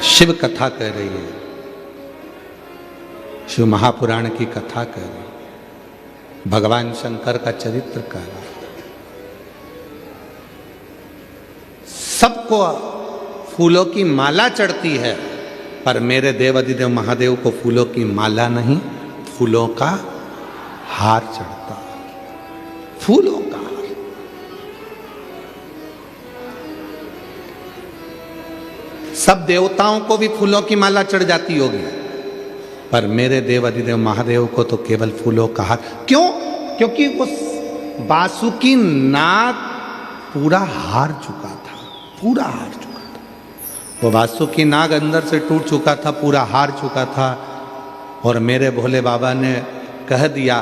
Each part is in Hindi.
शिव कथा कह रही है, शिव महापुराण की कथा कह रही है, भगवान शंकर का चरित्र कह रहा है। सबको फूलों की माला चढ़ती है, पर मेरे देवाधिदेव महादेव को फूलों की माला नहीं, फूलों का हार चढ़ता है। फूलों का हार। सब देवताओं को भी फूलों की माला चढ़ जाती होगी, पर मेरे देवाधिदेव महादेव को तो केवल फूलों का हार। क्यों? क्योंकि वो बासुकी नाग पूरा हार चुका था, पूरा हार चुका था। वो वासुकी नाग अंदर से टूट चुका था, पूरा हार चुका था। और मेरे भोले बाबा ने कह दिया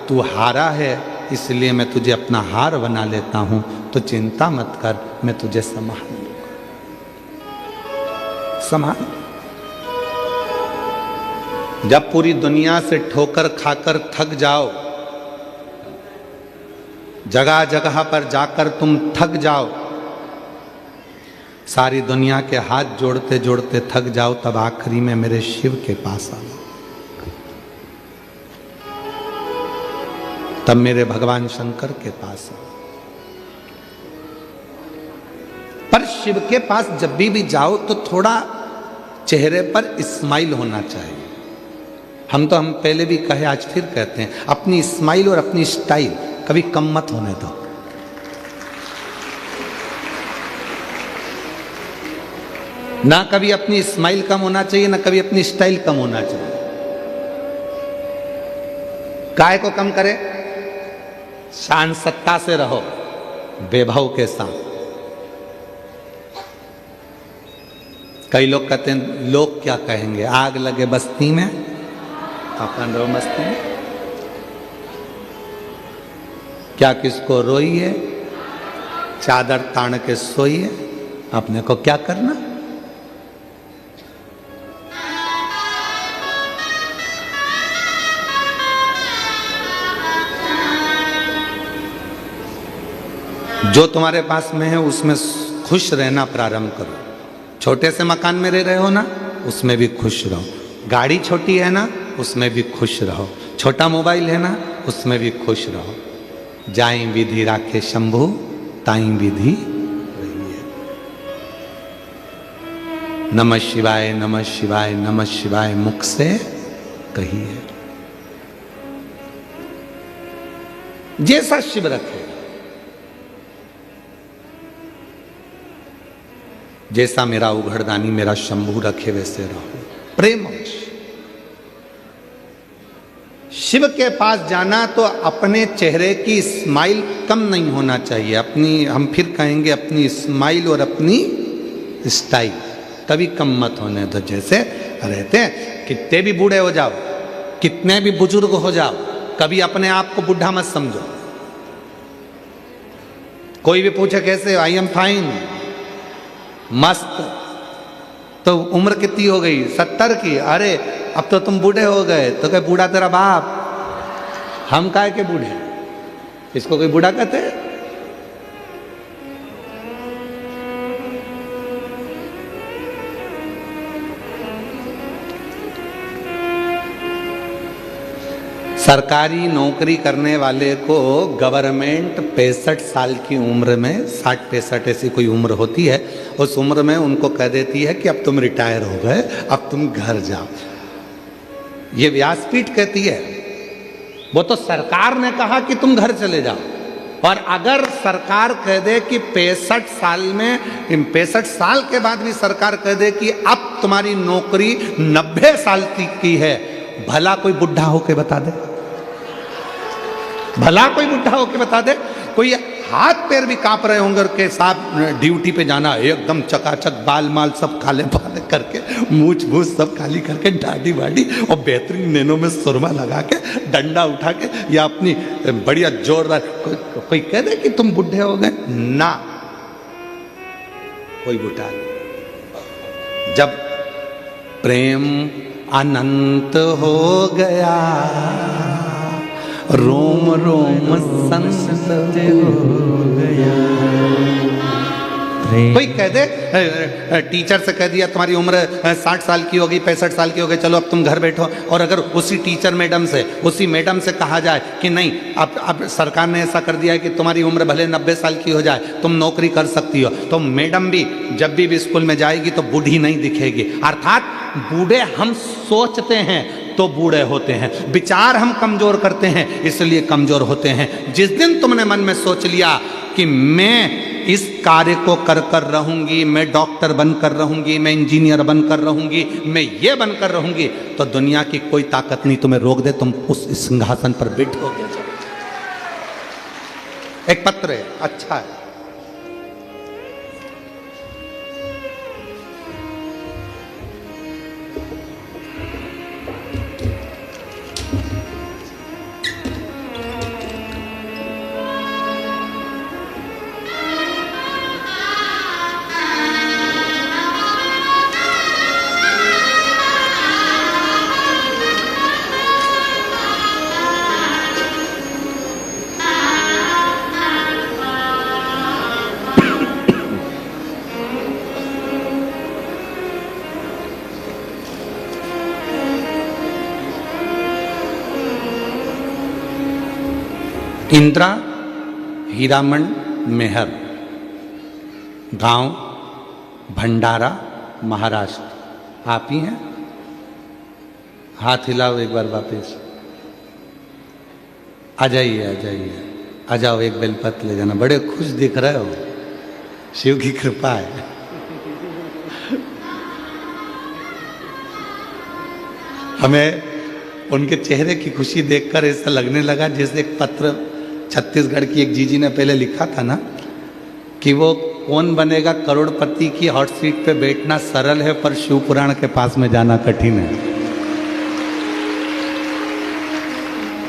तू हारा है, इसलिए मैं तुझे अपना हार बना लेता हूं, तो चिंता मत कर, मैं तुझे संभाल लूंगा। संभाल। जब पूरी दुनिया से ठोकर खाकर थक जाओ, जगह जगह पर जाकर तुम थक जाओ, सारी दुनिया के हाथ जोड़ते जोड़ते थक जाओ, तब आखिरी में मेरे शिव के पास आओ। तब मेरे भगवान शंकर के पास आओ। पर शिव के पास जब भी जाओ तो थोड़ा चेहरे पर स्माइल होना चाहिए। हम पहले भी कहे, आज फिर कहते हैं, अपनी स्माइल और अपनी स्टाइल कभी कम मत होने दो। ना कभी अपनी स्माइल कम होना चाहिए, ना कभी अपनी स्टाइल कम होना चाहिए। काय को कम करे? शान सत्ता से रहो, बेभाव के साथ। कई लोग कहते हैं लोग क्या कहेंगे, आग लगे बस्ती में अपन रहो मस्ती में। क्या किसको रोइए, चादर तान के सोइए, अपने को क्या करना। जो तुम्हारे पास में है उसमें खुश रहना प्रारंभ करो। छोटे से मकान में रह रहे हो ना, उसमें भी खुश रहो। गाड़ी छोटी है ना, उसमें भी खुश रहो। छोटा मोबाइल है ना, उसमें भी खुश रहो। जाई विधि राखे शंभु, ताई विधि रहिए। नमः शिवाय, नमः शिवाय, नमः शिवाय मुख से कहिए। जैसा शिव रखे, जैसा मेरा उघड़दानी मेरा शंभू रखे, वैसे रहो प्रेम। शिव के पास जाना तो अपने चेहरे की स्माइल कम नहीं होना चाहिए। अपनी, हम फिर कहेंगे, अपनी स्माइल और अपनी स्टाइल कभी कम मत होने दो। जैसे रहते हैं, कितने भी बूढ़े हो जाओ, कितने भी बुजुर्ग हो जाओ, कभी अपने आप को बुढ़ा मत समझो। कोई भी पूछे कैसे, आई एम फाइन, मस्त। तो उम्र कितनी हो गई? 70 की। अरे अब तो तुम बूढ़े हो गए। तो क्या बूढ़ा तेरा बाप? हम काहे के बूढ़े? इसको कोई बूढ़ा कहते? सरकारी नौकरी करने वाले को गवर्नमेंट 65 साल की उम्र में, 60-65 ऐसी कोई उम्र होती है, उस उम्र में उनको कह देती है कि अब तुम रिटायर हो गए, अब तुम घर जाओ। ये व्यासपीठ कहती है। वो तो सरकार ने कहा कि तुम घर चले जाओ। और अगर सरकार कह दे कि 65 साल में, 65 साल के बाद भी सरकार कह दे कि अब तुम्हारी नौकरी 90 साल तक की है, भला कोई बुढ़ा होके बता दे? भला कोई बुढ़ा होके बता दे? कोई हाथ पैर भी कांप रहे होंगे के साथ ड्यूटी पे जाना, एकदम चकाचक, बाल माल सब काले बाले करके, मूछ मूछ सब खाली करके, दाढ़ी वाड़ी और बेहतरीन नैनों में सुरमा लगा के, डंडा उठा के, या अपनी बढ़िया जोरदार। कोई कह दे कि तुम बुढ़े हो गए? ना, कोई बुढ़ा नहीं। जब प्रेम अनंत हो गया, रोम रोम संत हो गया, कोई कह दे, टीचर से कह दिया तुम्हारी उम्र 60 साल की होगी, 65 साल की होगी, चलो अब तुम घर बैठो। और अगर उसी टीचर मैडम से, उसी मैडम से कहा जाए कि नहीं अब सरकार ने ऐसा कर दिया है कि तुम्हारी उम्र भले 90 साल की हो जाए, तुम नौकरी कर सकती हो, तो मैडम भी जब भी स्कूल में जाएगी तो बूढ़ी नहीं दिखेगी। अर्थात बूढ़े हम सोचते हैं तो बूढ़े होते हैं, विचार हम कमजोर करते हैं इसलिए कमजोर होते हैं। जिस दिन तुमने मन में सोच लिया कि मैं इस कार्य को कर कर रहूंगी, मैं डॉक्टर बनकर रहूंगी, मैं इंजीनियर बनकर रहूंगी, मैं ये बनकर रहूंगी, तो दुनिया की कोई ताकत नहीं तुम्हें रोक दे, तुम उस सिंहासन पर बैठोगे। एक पत्र है, अच्छा है। इंदिरा हीरामन मेहर, गांव भंडारा, महाराष्ट्र। आप ही हैं? हाथ हिलाओ एक बार वापस। आ जाइए, आ जाइए, आ जाओ, एक बेलपत्र ले जाना। बड़े खुश दिख रहे हो, शिव की कृपा है। हमें उनके चेहरे की खुशी देखकर ऐसा लगने लगा जैसे एक पत्र छत्तीसगढ़ की एक जीजी ने पहले लिखा था ना कि वो कौन बनेगा करोड़पति की हॉट सीट पे बैठना सरल है पर शिव पुराण के पास में जाना कठिन है।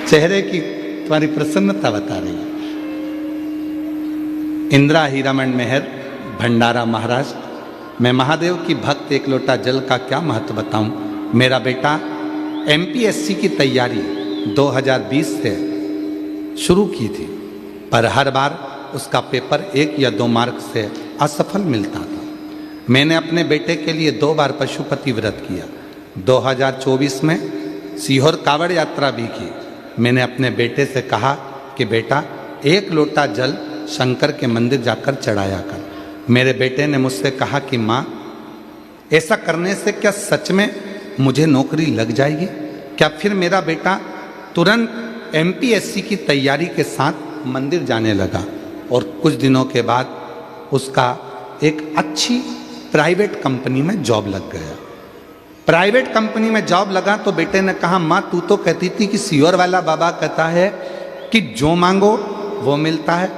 चेहरे की तुम्हारी प्रसन्नता बता रही है। इंदिरा हीरामन मेहर, भंडारा, महाराष्ट्र। मैं महादेव की भक्त, एक लोटा जल का क्या महत्व बताऊं। मेरा बेटा एमपीएससी की तैयारी 2020 से शुरू की थी, पर हर बार उसका पेपर 1 या 2 मार्क से असफल मिलता था। मैंने अपने बेटे के लिए 2 बार पशुपति व्रत किया। 2024 में सीहोर कावड़ यात्रा भी की। मैंने अपने बेटे से कहा कि बेटा 1 लोटा जल शंकर के मंदिर जाकर चढ़ाया कर। मेरे बेटे ने मुझसे कहा कि माँ, ऐसा करने से क्या सच में मुझे नौकरी लग जाएगी? क्या फिर मेरा बेटा तुरंत एमपीएससी की तैयारी के साथ मंदिर जाने लगा और कुछ दिनों के बाद उसका एक अच्छी प्राइवेट कंपनी में जॉब लग गया। प्राइवेट कंपनी में जॉब लगा तो बेटे ने कहा, माँ तू तो कहती थी कि सीहोर वाला बाबा कहता है कि जो मांगो वो मिलता है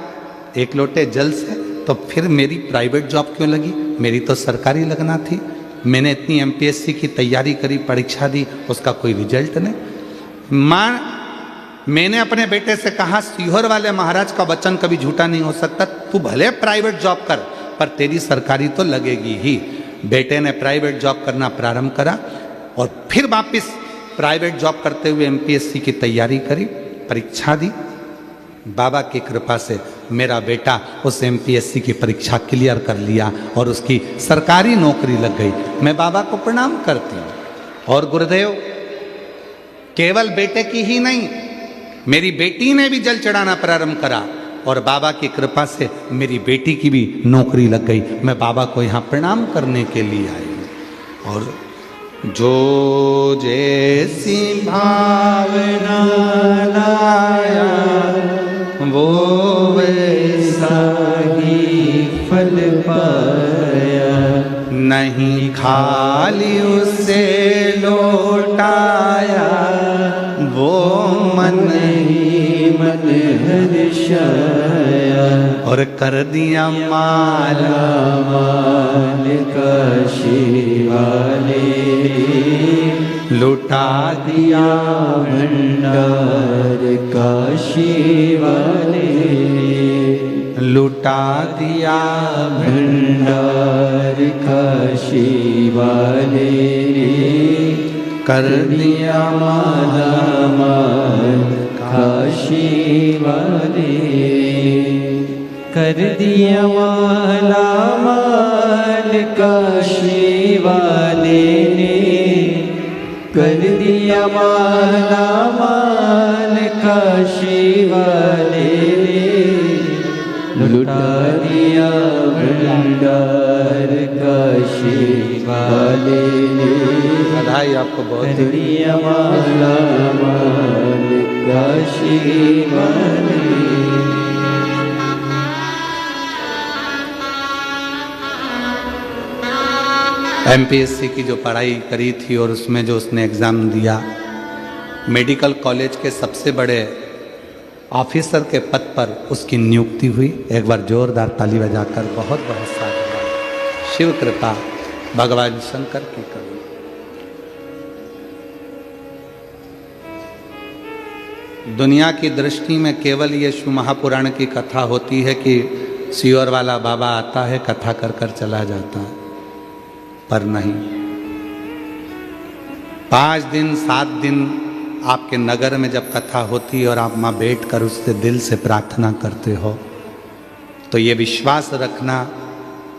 1 लोटे जल से, तो फिर मेरी प्राइवेट जॉब क्यों लगी? मेरी तो सरकारी लगना थी। मैंने इतनी एमपीएससी की तैयारी करी, परीक्षा दी, उसका कोई रिजल्ट नहीं। माँ, मैंने अपने बेटे से कहा सीहोर वाले महाराज का वचन कभी झूठा नहीं हो सकता, तू भले प्राइवेट जॉब कर पर तेरी सरकारी तो लगेगी ही। बेटे ने प्राइवेट जॉब करना प्रारंभ करा और फिर वापस प्राइवेट जॉब करते हुए एमपीएससी की तैयारी करी, परीक्षा दी। बाबा की कृपा से मेरा बेटा उस एमपीएससी की परीक्षा क्लियर कर लिया और उसकी सरकारी नौकरी लग गई। मैं बाबा को प्रणाम करती हूँ। और गुरुदेव, केवल बेटे की ही नहीं, मेरी बेटी ने भी जल चढ़ाना प्रारंभ करा और बाबा की कृपा से मेरी बेटी की भी नौकरी लग गई। मैं बाबा को यहाँ प्रणाम करने के लिए आई हूँ। और जो जैसी भावना लाया वो वैसा ही फल पाया, नहीं खाली उसे लौटाया वो मन ही मन हर्षाया। और कर दिया माला माल काशी वाले, लुटा दिया भंडार काशी वाले, लुटा दिया भंडार काशी वाले, कर दिया माला माल काशी वाले, कर दिया माला माल काशी वाले ने, कर दिया माला माल काशी वाले ने, लुटा दिया भंडार काशी वाले ने। बधाई आपको बहुत। कर दिया माला माल काशी वाले। एमपीएससी की जो पढ़ाई करी थी और उसमें जो उसने एग्ज़ाम दिया, मेडिकल कॉलेज के सबसे बड़े ऑफिसर के पद पर उसकी नियुक्ति हुई। एक बार जोरदार ताली बजाकर बहुत बहुत साधुवाद। शिव कृपा भगवान शंकर की करुणा। दुनिया की दृष्टि में केवल ये शिव महापुराण की कथा होती है कि सियोर वाला बाबा आता है, कथा कर कर चला जाता है, पर नहीं। 5 दिन 7 दिन आपके नगर में जब कथा होती है और आप वहाँ बैठकर उससे दिल से प्रार्थना करते हो, तो ये विश्वास रखना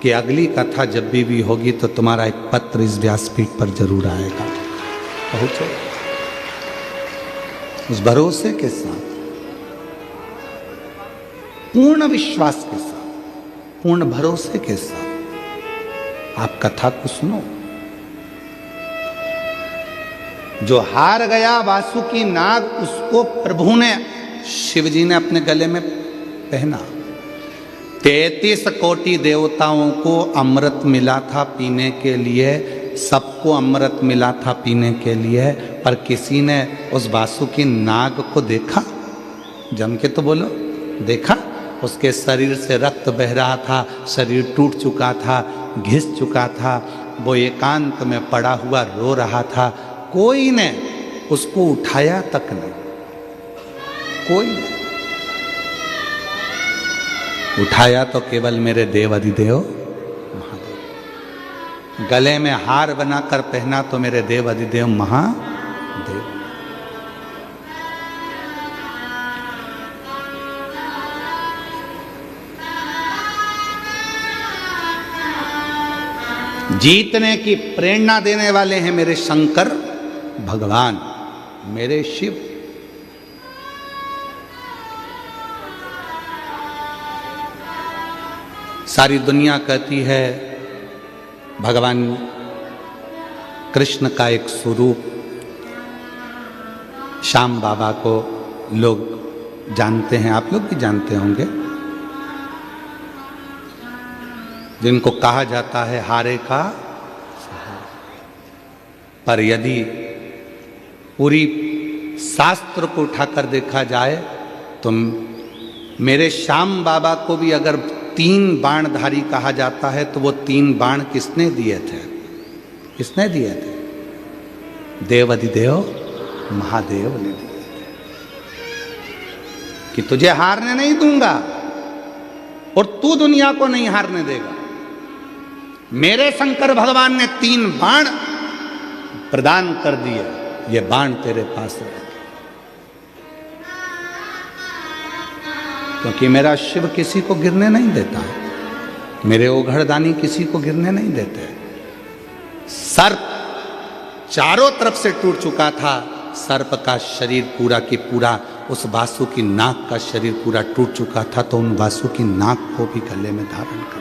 कि अगली कथा जब भी होगी तो तुम्हारा एक पत्र इस व्यासपीठ पर जरूर आएगा। पहुँचो उस भरोसे के साथ, पूर्ण विश्वास के साथ, पूर्ण भरोसे के साथ आप कथा को सुनो। जो हार गया वासुकी नाग, उसको प्रभु ने, शिव जी ने अपने गले में पहना। 33 कोटि देवताओं को अमृत मिला था पीने के लिए, सबको अमृत मिला था पीने के लिए, पर किसी ने उस वासुकी नाग को देखा? जम के तो बोलो, देखा? उसके शरीर से रक्त बह रहा था, शरीर टूट चुका था, घिस चुका था, वो एकांत में पड़ा हुआ रो रहा था। कोई ने उसको उठाया तक नहीं, कोई नहीं उठाया। तो केवल मेरे देव अधिदेव महादेव। गले में हार बनाकर पहना तो मेरे देव अधिदेव महादेव। जीतने की प्रेरणा देने वाले हैं मेरे शंकर भगवान, मेरे शिव। सारी दुनिया कहती है भगवान कृष्ण का एक स्वरूप श्याम बाबा को लोग जानते हैं, आप लोग भी जानते होंगे, जिनको कहा जाता है हारे का सहारा। पर यदि पूरी शास्त्र को उठाकर देखा जाए तो मेरे श्याम बाबा को भी अगर 3 बाणधारी कहा जाता है तो वो 3 बाण किसने दिए थे? किसने दिए थे? देव अधिदेव महादेव ने दिए थे कि तुझे हारने नहीं दूंगा और तू दुनिया को नहीं हारने देगा। मेरे शंकर भगवान ने 3 बाण प्रदान कर दिए, ये बाण तेरे पास है। क्योंकि मेरा शिव किसी को गिरने नहीं देता, मेरे ओघड़दानी किसी को गिरने नहीं देते। सर्प चारों तरफ से टूट चुका था, सर्प का शरीर पूरा की पूरा, उस वासुकी नाग का शरीर पूरा टूट चुका था, तो उन वासुकी नाग को भी गले में धारण कर।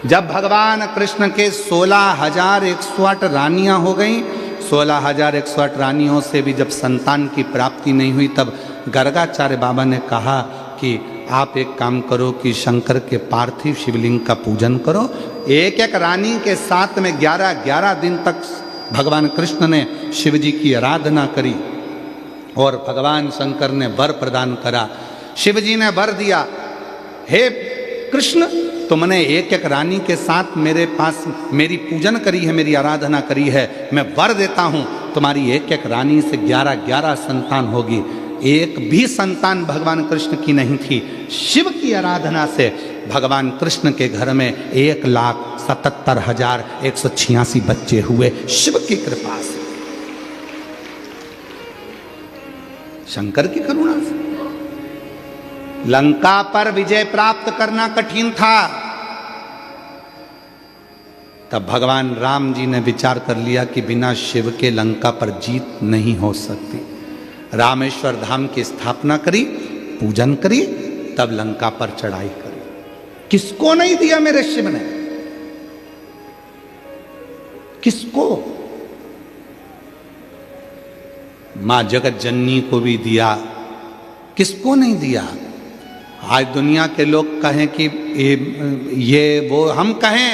जब भगवान कृष्ण के 16,108 रानियां हो गई, 16,108 रानियों से भी जब संतान की प्राप्ति नहीं हुई, तब गर्गाचार्य बाबा ने कहा कि आप एक काम करो कि शंकर के पार्थिव शिवलिंग का पूजन करो। एक एक रानी के साथ में 11-11 दिन तक भगवान कृष्ण ने शिव जी की आराधना करी और भगवान शंकर ने वर प्रदान करा। शिव जी ने वर दिया, हे कृष्ण तुमने एक एक रानी के साथ मेरे पास मेरी पूजन करी है, मेरी आराधना करी है, मैं वर देता हूँ तुम्हारी एक एक रानी से 11-11 संतान होगी। एक भी संतान भगवान कृष्ण की नहीं थी। शिव की आराधना से भगवान कृष्ण के घर में 1,77,186 बच्चे हुए, शिव की कृपा से, शंकर की करुणा से। लंका पर विजय प्राप्त करना कठिन था। तब भगवान राम जी ने विचार कर लिया कि बिना शिव के लंका पर जीत नहीं हो सकती। रामेश्वर धाम की स्थापना करी, पूजन करी, तब लंका पर चढ़ाई करी। किसको नहीं दिया मेरे शिव ने? किसको? मां जगत जननी को भी दिया, किसको नहीं दिया? आज दुनिया के लोग कहें कि ये वो, हम कहें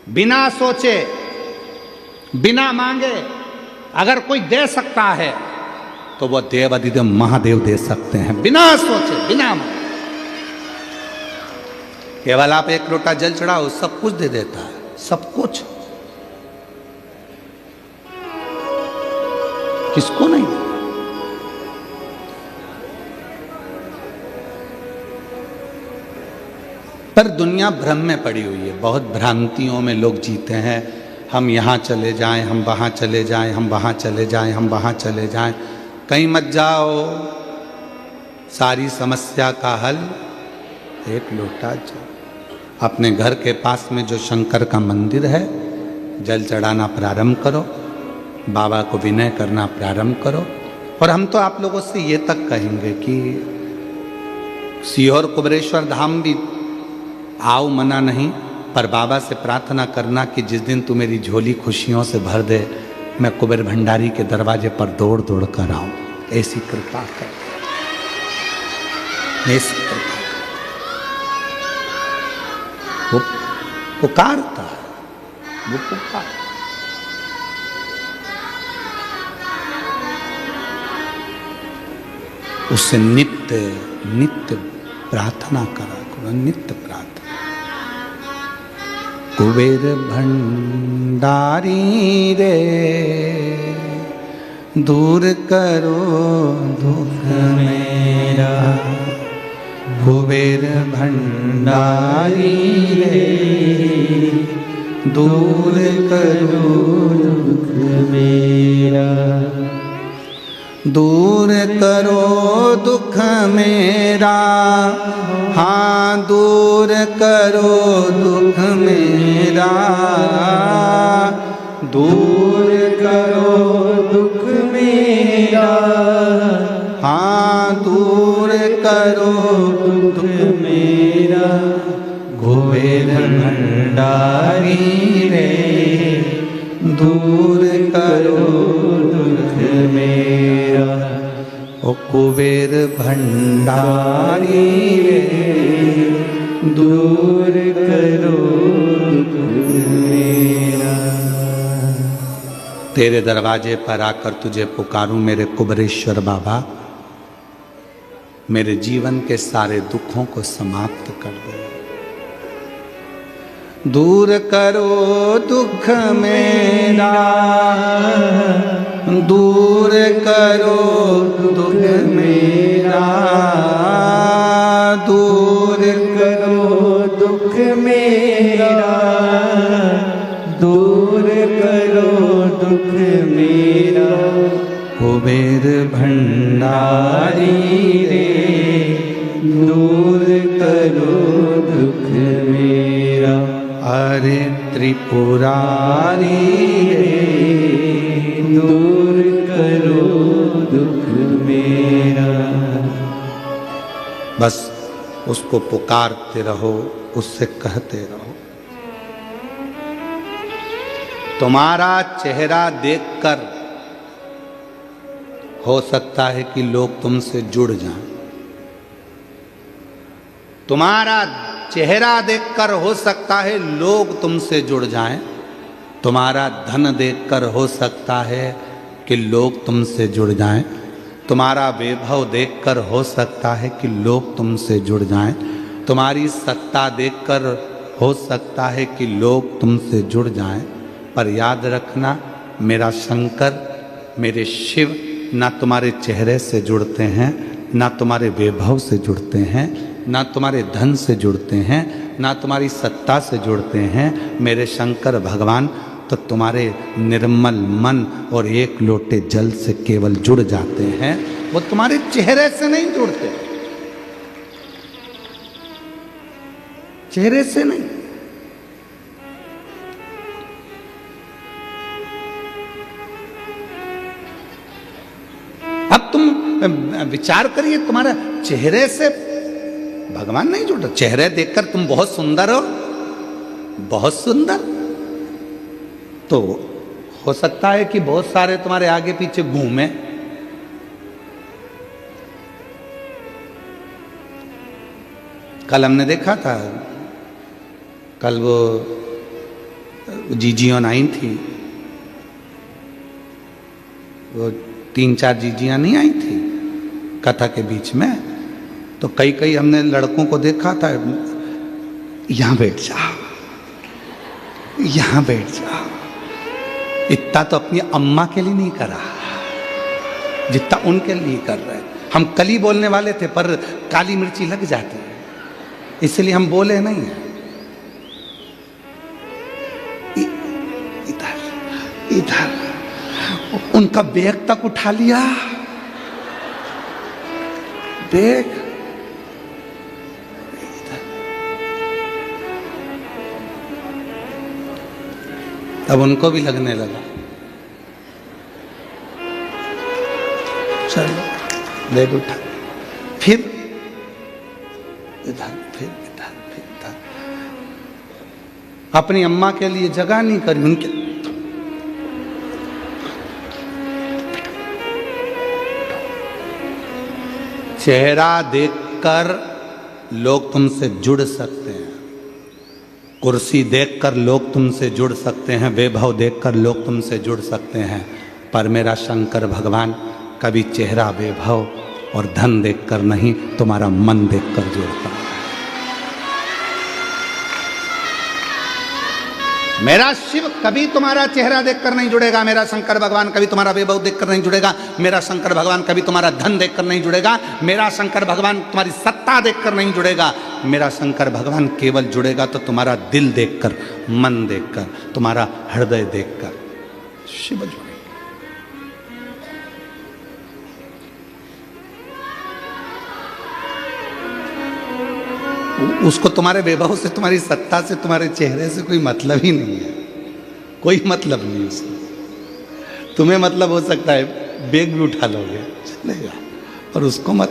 बिना सोचे बिना मांगे अगर कोई दे सकता है तो वो देव अधिदेव महादेव दे सकते हैं, बिना सोचे बिना मांगे। केवल आप एक लोटा जल चढ़ाओ, सब कुछ दे देता है, सब कुछ। किसको नहीं? पर दुनिया भ्रम में पड़ी हुई है, बहुत भ्रांतियों में लोग जीते हैं। हम यहाँ चले जाएं, हम वहाँ चले जाएं, हम वहाँ चले जाएं, हम वहाँ चले जाएं। कहीं मत जाओ, सारी समस्या का हल एक लोटा जल। अपने घर के पास में जो शंकर का मंदिर है, जल चढ़ाना प्रारंभ करो, बाबा को विनय करना प्रारंभ करो। और हम तो आप लोगों से ये तक कहेंगे कि सीहोर कुबेरेश्वर धाम भी आओ, मना नहीं, पर बाबा से प्रार्थना करना कि जिस दिन तू मेरी झोली खुशियों से भर दे, मैं कुबेर भंडारी के दरवाजे पर दौड़ दौड़ कर आऊं। ऐसी कृपा कर, ऐसी कृपा कर। वो पुकारता है, वो पुकार। उससे नित्य नित्य प्रार्थना करा करो, नित्य प्रार्थना। कुबेर भंडारी रे, दूर करो दुख मेरा। कुबेर भंडारी रे, दूर करो दुख मेरा। दूर करो दुख मेरा, हाँ दूर करो दुख मेरा। दूर करो दुख मेरा, हाँ दूर करो दुख मेरा। कुबेर भंडारी रे, दूर करो दुख मेरा। ओ कुबेर भंडारी रे, दूर करो दुख मेरा। तेरे दरवाजे पर आकर तुझे पुकारूं मेरे कुबेरेश्वर बाबा, मेरे जीवन के सारे दुखों को समाप्त कर दो। दूर करो दुख मेरा, दूर करो दुख मेरा। दूर करो दुख मेरा, दूर करो दुख मेरा। कुबेर भंडारी रे, दूर करो दुख मेरा। अरे त्रिपुरारी रे, दूर करो दुख मेरा। बस उसको पुकारते रहो, उससे कहते रहो। तुम्हारा चेहरा देखकर हो सकता है कि लोग तुमसे जुड़ जाएं। तुम्हारा चेहरा देखकर हो सकता है लोग तुमसे जुड़ जाएं। तुम्हारा धन देखकर हो सकता है कि लोग तुमसे जुड़ जाएं। तुम्हारा वैभव देखकर हो सकता है कि लोग तुमसे जुड़ जाएं। तुम्हारी सत्ता देखकर हो सकता है कि लोग तुमसे जुड़ जाएं। पर याद रखना, मेरा शंकर, मेरे शिव ना तुम्हारे चेहरे से जुड़ते हैं, ना तुम्हारे वैभव से जुड़ते हैं, ना तुम्हारे धन से जुड़ते हैं, ना तुम्हारी सत्ता से जुड़ते हैं। मेरे शंकर भगवान तो तुम्हारे निर्मल मन और एक लोटे जल से केवल जुड़ जाते हैं। वो तुम्हारे चेहरे से नहीं जुड़ते, चेहरे से नहीं। अब तुम विचार करिए, तुम्हारा चेहरे से भगवान नहीं जुड़ रहा। चेहरे देखकर तुम बहुत सुंदर हो, बहुत सुंदर, तो हो सकता है कि बहुत सारे तुम्हारे आगे पीछे घूमे। कल हमने देखा था, कल वो जीजियां आई थी, वो 3-4 जीजियां नहीं आई थी कथा के बीच में, तो कई कई हमने लड़कों को देखा था, यहां बैठ जाओ, यहां बैठ जाओ। इतना तो अपनी अम्मा के लिए नहीं करा जितना उनके लिए कर रहे। हम कली बोलने वाले थे पर काली मिर्ची लग जाती है, इसलिए हम बोले नहीं। इधर इधर उनका बैग तक उठा लिया, बैग। तब उनको भी लगने लगा, चलो बैग उठा, फिर इधर, फिर इधर, फिर इधर। अपनी अम्मा के लिए जगह नहीं करी, उनके चेहरा देखकर लोग तुमसे जुड़ सकते हैं, कुर्सी देखकर लोग तुमसे जुड़ सकते हैं, वैभव देखकर लोग तुमसे जुड़ सकते हैं, पर मेरा शंकर भगवान कभी चेहरा, वैभव और धन देखकर नहीं, तुम्हारा मन देखकर जुड़ता है। मेरा शिव कभी तुम्हारा चेहरा देखकर नहीं जुड़ेगा, मेरा शंकर भगवान कभी तुम्हारा वैभव देखकर नहीं जुड़ेगा, मेरा शंकर भगवान कभी तुम्हारा धन देखकर नहीं जुड़ेगा, मेरा शंकर भगवान तुम्हारी सत्ता देखकर नहीं जुड़ेगा। मेरा शंकर भगवान केवल जुड़ेगा तो तुम्हारा दिल देखकर, मन देखकर, तुम्हारा हृदय देखकर शिव जुड़ेगा। उसको तुम्हारे वैभव से, तुम्हारी सत्ता से, तुम्हारे चेहरे से कोई मतलब ही नहीं है, कोई मतलब नहीं उसको। तुम्हें मतलब हो सकता है बैग भी उठा लोगे, चलेगा, और उसको मत।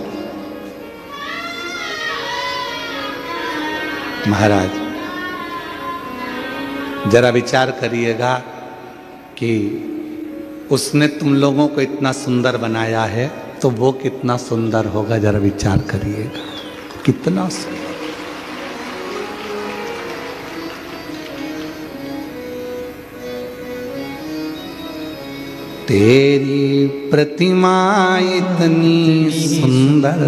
महाराज जरा विचार करिएगा कि उसने तुम लोगों को इतना सुंदर बनाया है तो वो कितना सुंदर होगा, जरा विचार करिएगा, कितना सुंदर। तेरी प्रतिमा इतनी सुंदर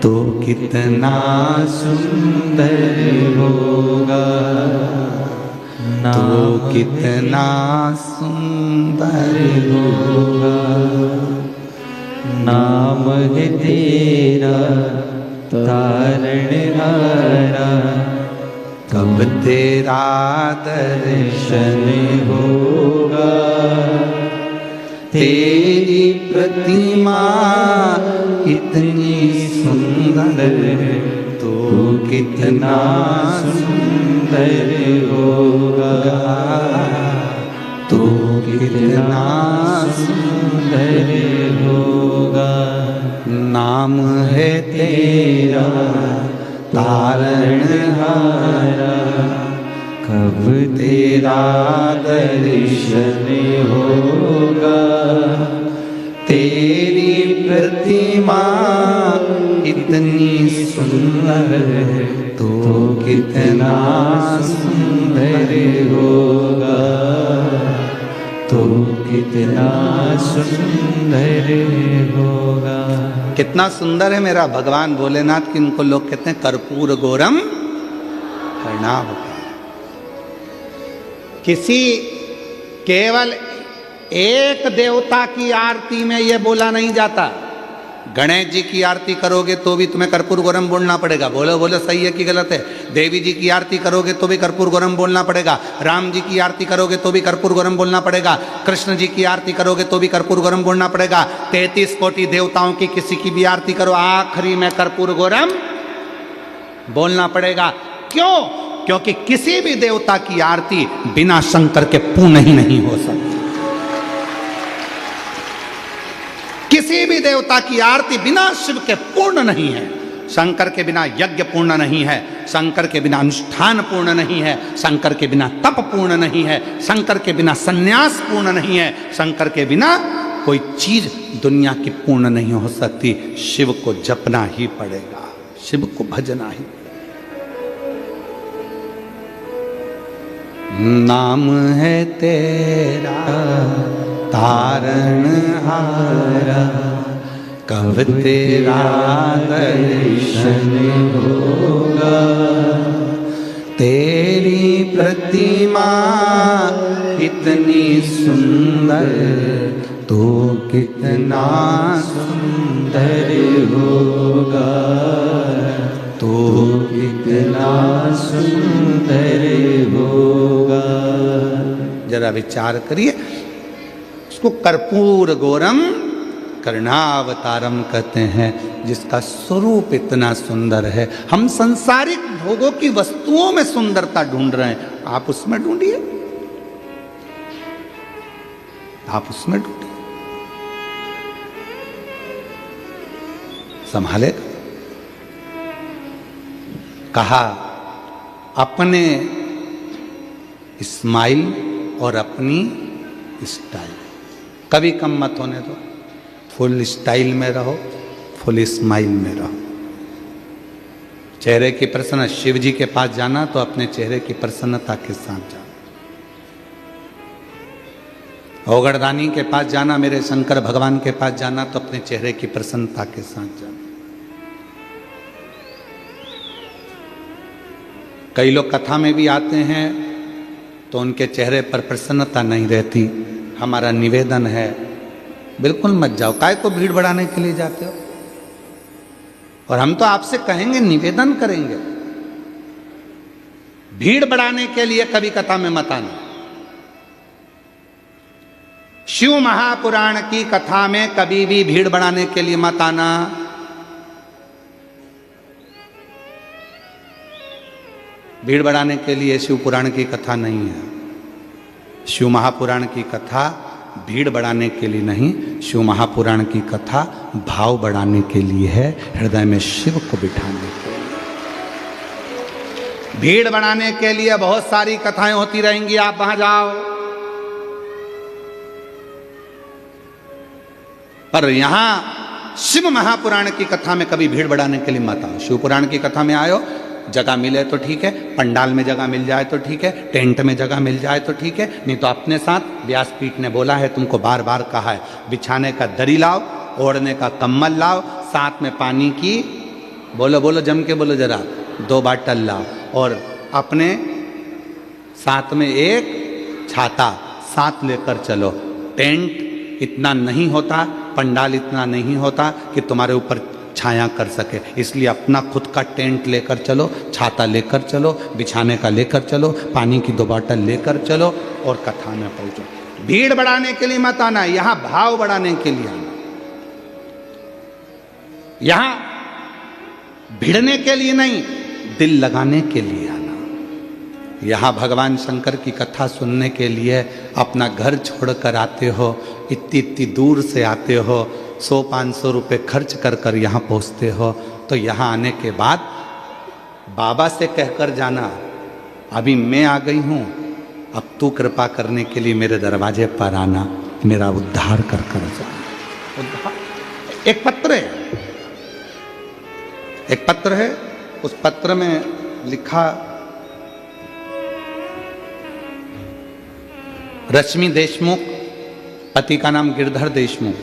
तो कितना सुंदर होगा, तो कितना सुंदर होगा। नाम है तेरा तारणहारा, कब तेरा दर्शन होगा। तेरी प्रतिमा इतनी सुंदर तो कितना सुंदर होगा, तो कितना सुंदर होगा। नाम है तेरा तारणहारा, कब तेरा दर्शन होगा। तेरी प्रतिमा इतनी सुंदर तो कितना सुंदर होगा, तो कितना सुंदर होगा। कितना सुंदर है मेरा भगवान भोलेनाथ की। इनको लोग कहते हैं कर्पूर गौरम हरिनाम। किसी केवल एक देवता की आरती में यह बोला नहीं जाता गणेश जी की आरती करोगे तो भी तुम्हें कर्पूर गौरम बोलना पड़ेगा। बोलो बोलो सही है कि गलत है? देवी जी की आरती करोगे तो भी कर्पूर गौरम बोलना पड़ेगा। राम जी की आरती करोगे तो भी कर्पूर गौरम बोलना पड़ेगा। कृष्ण जी की आरती करोगे तो भी कर्पूर गौरम बोलना पड़ेगा। 33 कोटि देवताओं की किसी की भी आरती करो, आखिरी में कर्पूर गौरम बोलना पड़ेगा। क्यों? क्योंकि किसी भी देवता की आरती बिना शंकर के पूर्ण ही नहीं हो सकती। किसी भी देवता की आरती बिना शिव के पूर्ण नहीं है। शंकर के बिना यज्ञ पूर्ण नहीं है, शंकर के बिना अनुष्ठान पूर्ण नहीं है, शंकर के बिना तप पूर्ण नहीं है, शंकर के बिना संन्यास पूर्ण नहीं है, शंकर के बिना कोई चीज दुनिया की पूर्ण नहीं हो सकती। शिव को जपना ही पड़ेगा, शिव को भजना ही पड़ेगा। नाम है तेरा तारणहारा, कब तेरा दर्शन होगा। तेरी प्रतिमा इतनी सुंदर, तो कितना सुंदर होगा, तो कितना सुंदर होगा। जरा विचार करिए। उसको कर्पूर गौरम कर्णावतारम कहते हैं, जिसका स्वरूप इतना सुंदर है। हम संसारिक भोगों की वस्तुओं में सुंदरता ढूंढ रहे हैं, आप उसमें ढूंढिए, आप उसमें ढूंढिए, संभालेगा। कहा अपने स्माइल और अपनी स्टाइल कभी कम मत होने दो। फुल स्टाइल में रहो, फुल स्माइल में रहो। चेहरे की प्रसन्न, शिव जी के पास जाना तो अपने चेहरे की प्रसन्नता के साथ जाना। ओगरदानी के पास जाना, मेरे शंकर भगवान के पास जाना तो अपने चेहरे की प्रसन्नता के साथ जाना। कई लोग कथा में भी आते हैं तो उनके चेहरे पर प्रसन्नता नहीं रहती। हमारा निवेदन है, बिल्कुल मत जाओ। काय को भीड़ बढ़ाने के लिए जाते हो? और हम तो आपसे कहेंगे, निवेदन करेंगे, भीड़ बढ़ाने के लिए कभी कथा में मत आना। शिव महापुराण की कथा में कभी भी भीड़ बढ़ाने के लिए मत आना। भीड़ बढ़ाने के लिए शिव पुराण की कथा नहीं है। शिव महापुराण की कथा भीड़ बढ़ाने के लिए नहीं, शिव महापुराण की कथा भाव बढ़ाने के लिए है, हृदय में शिव को बिठाने के लिए। भीड़ बढ़ाने के लिए बहुत सारी कथाएं होती रहेंगी, आप वहां जाओ, पर यहां शिव महापुराण की कथा में कभी भीड़ बढ़ाने के लिए मत आओ। शिव पुराण की कथा में आयो, जगह मिले तो ठीक है, पंडाल में जगह मिल जाए तो ठीक है, टेंट में जगह मिल जाए तो ठीक है, नहीं तो अपने साथ व्यासपीठ ने बोला है, तुमको बार बार कहा है, बिछाने का दरी लाओ, ओढ़ने का कम्बल लाओ, साथ में पानी की, बोलो बोलो जम के बोलो जरा, 2 बाटल लाओ, और अपने साथ में एक छाता साथ लेकर चलो। टेंट इतना नहीं होता, पंडाल इतना नहीं होता कि तुम्हारे ऊपर छाया कर सके, इसलिए अपना खुद का टेंट लेकर चलो, छाता लेकर चलो, बिछाने का लेकर चलो, पानी की 2 बाटल लेकर चलो और कथा में पहुंचो। भीड़ बढ़ाने के लिए मत आना, यहां भाव बढ़ाने के लिए आना। यहां भिड़ने के लिए नहीं, दिल लगाने के लिए आना। यहां भगवान शंकर की कथा सुनने के लिए अपना घर छोड़कर आते हो, इतनी इतनी दूर से आते हो, 100-500 रुपये खर्च कर कर यहाँ पहुँचते हो, तो यहाँ आने के बाद बाबा से कहकर जाना, अभी मैं आ गई हूँ, अब तू कृपा करने के लिए मेरे दरवाजे पर आना, मेरा उद्धार कर कर जाना। उद्धार। एक पत्र है, एक पत्र है, उस पत्र में लिखा, रश्मि देशमुख, पति का नाम गिरधर देशमुख,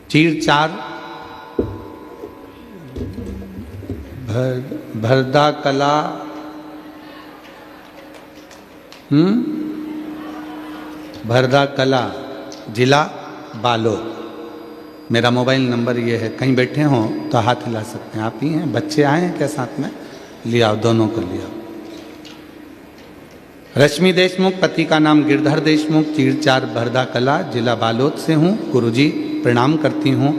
चीर-चार, भरदा कला, भरदा कला, जिला बालोद, मेरा मोबाइल नंबर ये है, कहीं बैठे हों तो हाथ हिला सकते हैं। आप ही हैं, बच्चे आए हैं क्या साथ में? लिया आओ, दोनों को लिया। रश्मि देशमुख, पति का नाम गिरधर देशमुख, चीरचार भरदा कला, जिला बालोद से हूँ। गुरुजी प्रणाम करती हूँ।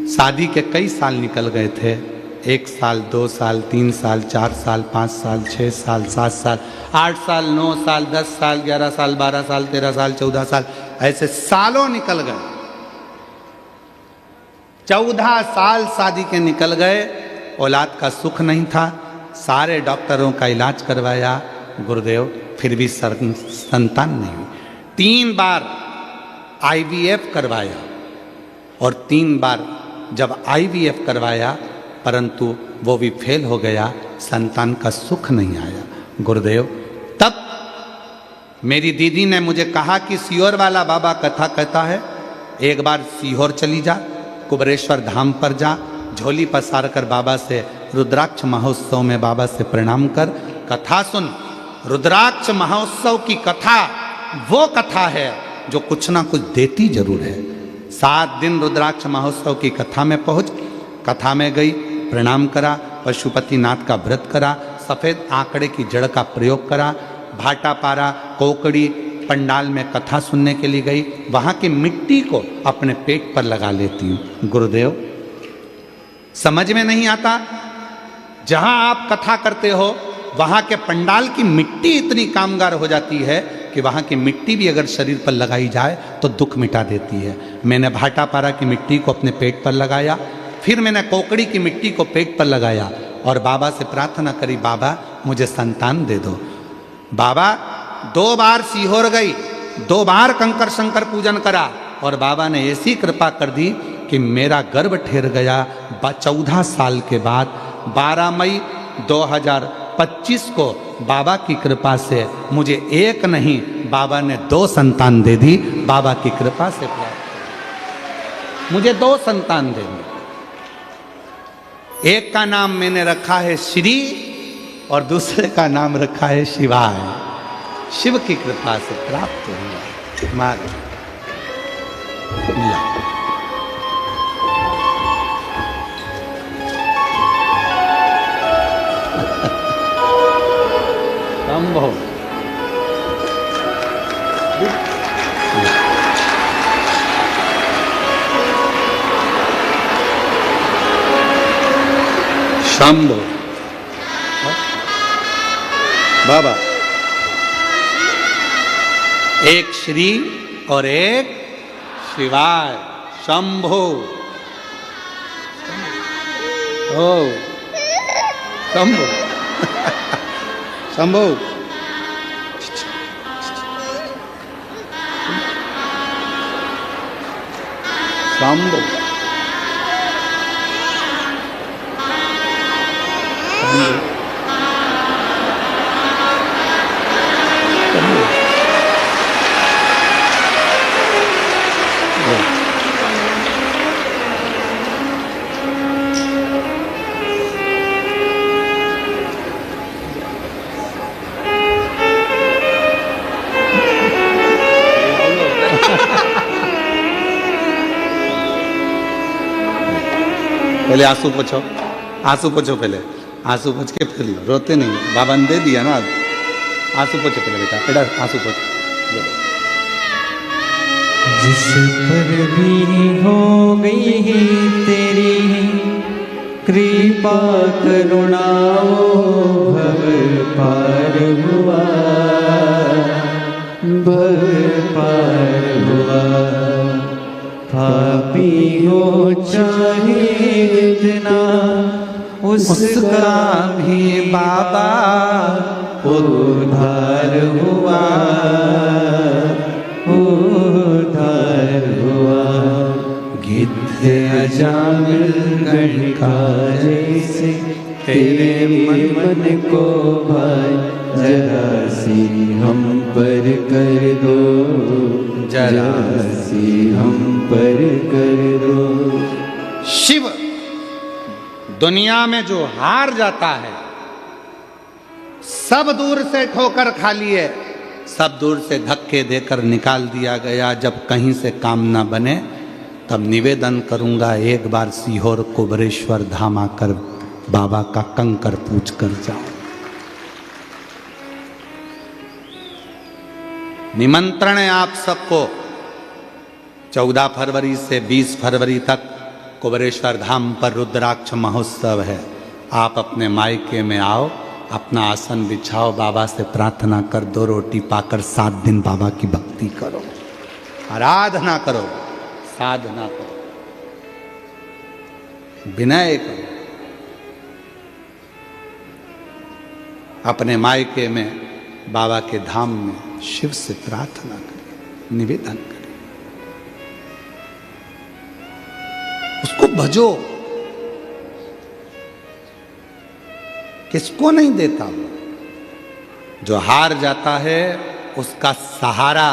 शादी के कई साल निकल गए थे, 1 साल, 2 साल, 3 साल, 4 साल, 5 साल, 6 साल, 7 साल, 8 साल, 9 साल, 10 साल, 11 साल, 12 साल, 13 साल, 14 साल, ऐसे सालों निकल गए। 14 साल शादी के निकल गए, औलाद का सुख नहीं था। सारे डॉक्टरों का इलाज करवाया गुरुदेव, फिर भी संतान नहीं हुई। 3 बार IVF करवाया और 3 बार जब IVF करवाया परंतु वो भी फेल हो गया, संतान का सुख नहीं आया गुरुदेव। तब मेरी दीदी ने मुझे कहा कि सीहोर वाला बाबा कथा कहता है, एक बार सीहोर चली जा, कुबरेश्वर धाम पर जा, झोली पसार कर बाबा से रुद्राक्ष महोत्सव में बाबा से प्रणाम कर, कथा सुन। रुद्राक्ष महोत्सव की कथा वो कथा है जो कुछ ना कुछ देती जरूर है। 7 दिन रुद्राक्ष महोत्सव की कथा में पहुंच, कथा में गई, प्रणाम करा, पशुपतिनाथ का व्रत करा, सफ़ेद आंकड़े की जड़ का प्रयोग करा, भाटा पारा, कोकड़ी, पंडाल में कथा सुनने के लिए गई। वहाँ की मिट्टी को अपने पेट पर लगा लेती हूँ गुरुदेव। समझ में नहीं आता, जहाँ आप कथा करते हो वहाँ के पंडाल की मिट्टी इतनी कामगार हो जाती है कि वहाँ की मिट्टी भी अगर शरीर पर लगाई जाए तो दुख मिटा देती है। मैंने भाटा पारा की मिट्टी को अपने पेट पर लगाया, फिर मैंने कोकड़ी की मिट्टी को पेट पर लगाया और बाबा से प्रार्थना करी, बाबा मुझे संतान दे दो। बाबा 2 बार सीहोर गई, 2 बार कंकर शंकर पूजन करा और बाबा ने ऐसी कृपा कर दी कि मेरा गर्भ ठहर गया। 14 साल के बाद 12 मई 2025 को बाबा की कृपा से मुझे 1 नहीं, बाबा ने 2 संतान दे दी। बाबा की कृपा से प्राप्त मुझे 2 संतान दे दी। एक का नाम मैंने रखा है श्री और दूसरे का नाम रखा है शिवाय। शिव की कृपा से प्राप्त हुआ। मार संभव शंभो बाबा, एक श्री और एक शिवाय। शंभो ओ शंभो शंभो शंभो पहले आंसू पोछो, आंसू पोछो, पहले आंसू पोछ के फिर रोते नहीं। बाबा ने दे दिया ना, आंसू पोछो पहले बेटा, बेटा आंसू पोछो। जिस पर भी हो गई है तेरी कृपा करुणा, वो भव पार हुआ, भव पार हुआ। पापी हो चाहे इतना, उसका भी बाबा उद्धार हुआ, उद्धार हुआ। गिद्ध अजामिल गण का जैसे तेरे मन को भाई, जरा सी हम पर कर दो, जरा सी हम पर कर दो। शिव दुनिया में जो हार जाता है, सब दूर से ठोकर खा लिए, सब दूर से धक्के देकर निकाल दिया गया। जब कहीं से काम ना बने तब निवेदन करूंगा एक बार सीहोर कुबरेश्वर धाम आकर बाबा का कंकर पूछ कर जाओ। निमंत्रण है आप सबको, 14 फरवरी से 20 फरवरी तक कुबरेश्वर धाम पर रुद्राक्ष महोत्सव है। आप अपने मायके में आओ, अपना आसन बिछाओ, बाबा से प्रार्थना कर, 2 रोटी पाकर 7 दिन बाबा की भक्ति करो, आराधना करो, साधना करो, विनय करो। अपने मायके में बाबा के धाम में शिव से प्रार्थना करें, निवेदन करें, उसको भजो। किसको नहीं देता वो? जो हार जाता है उसका सहारा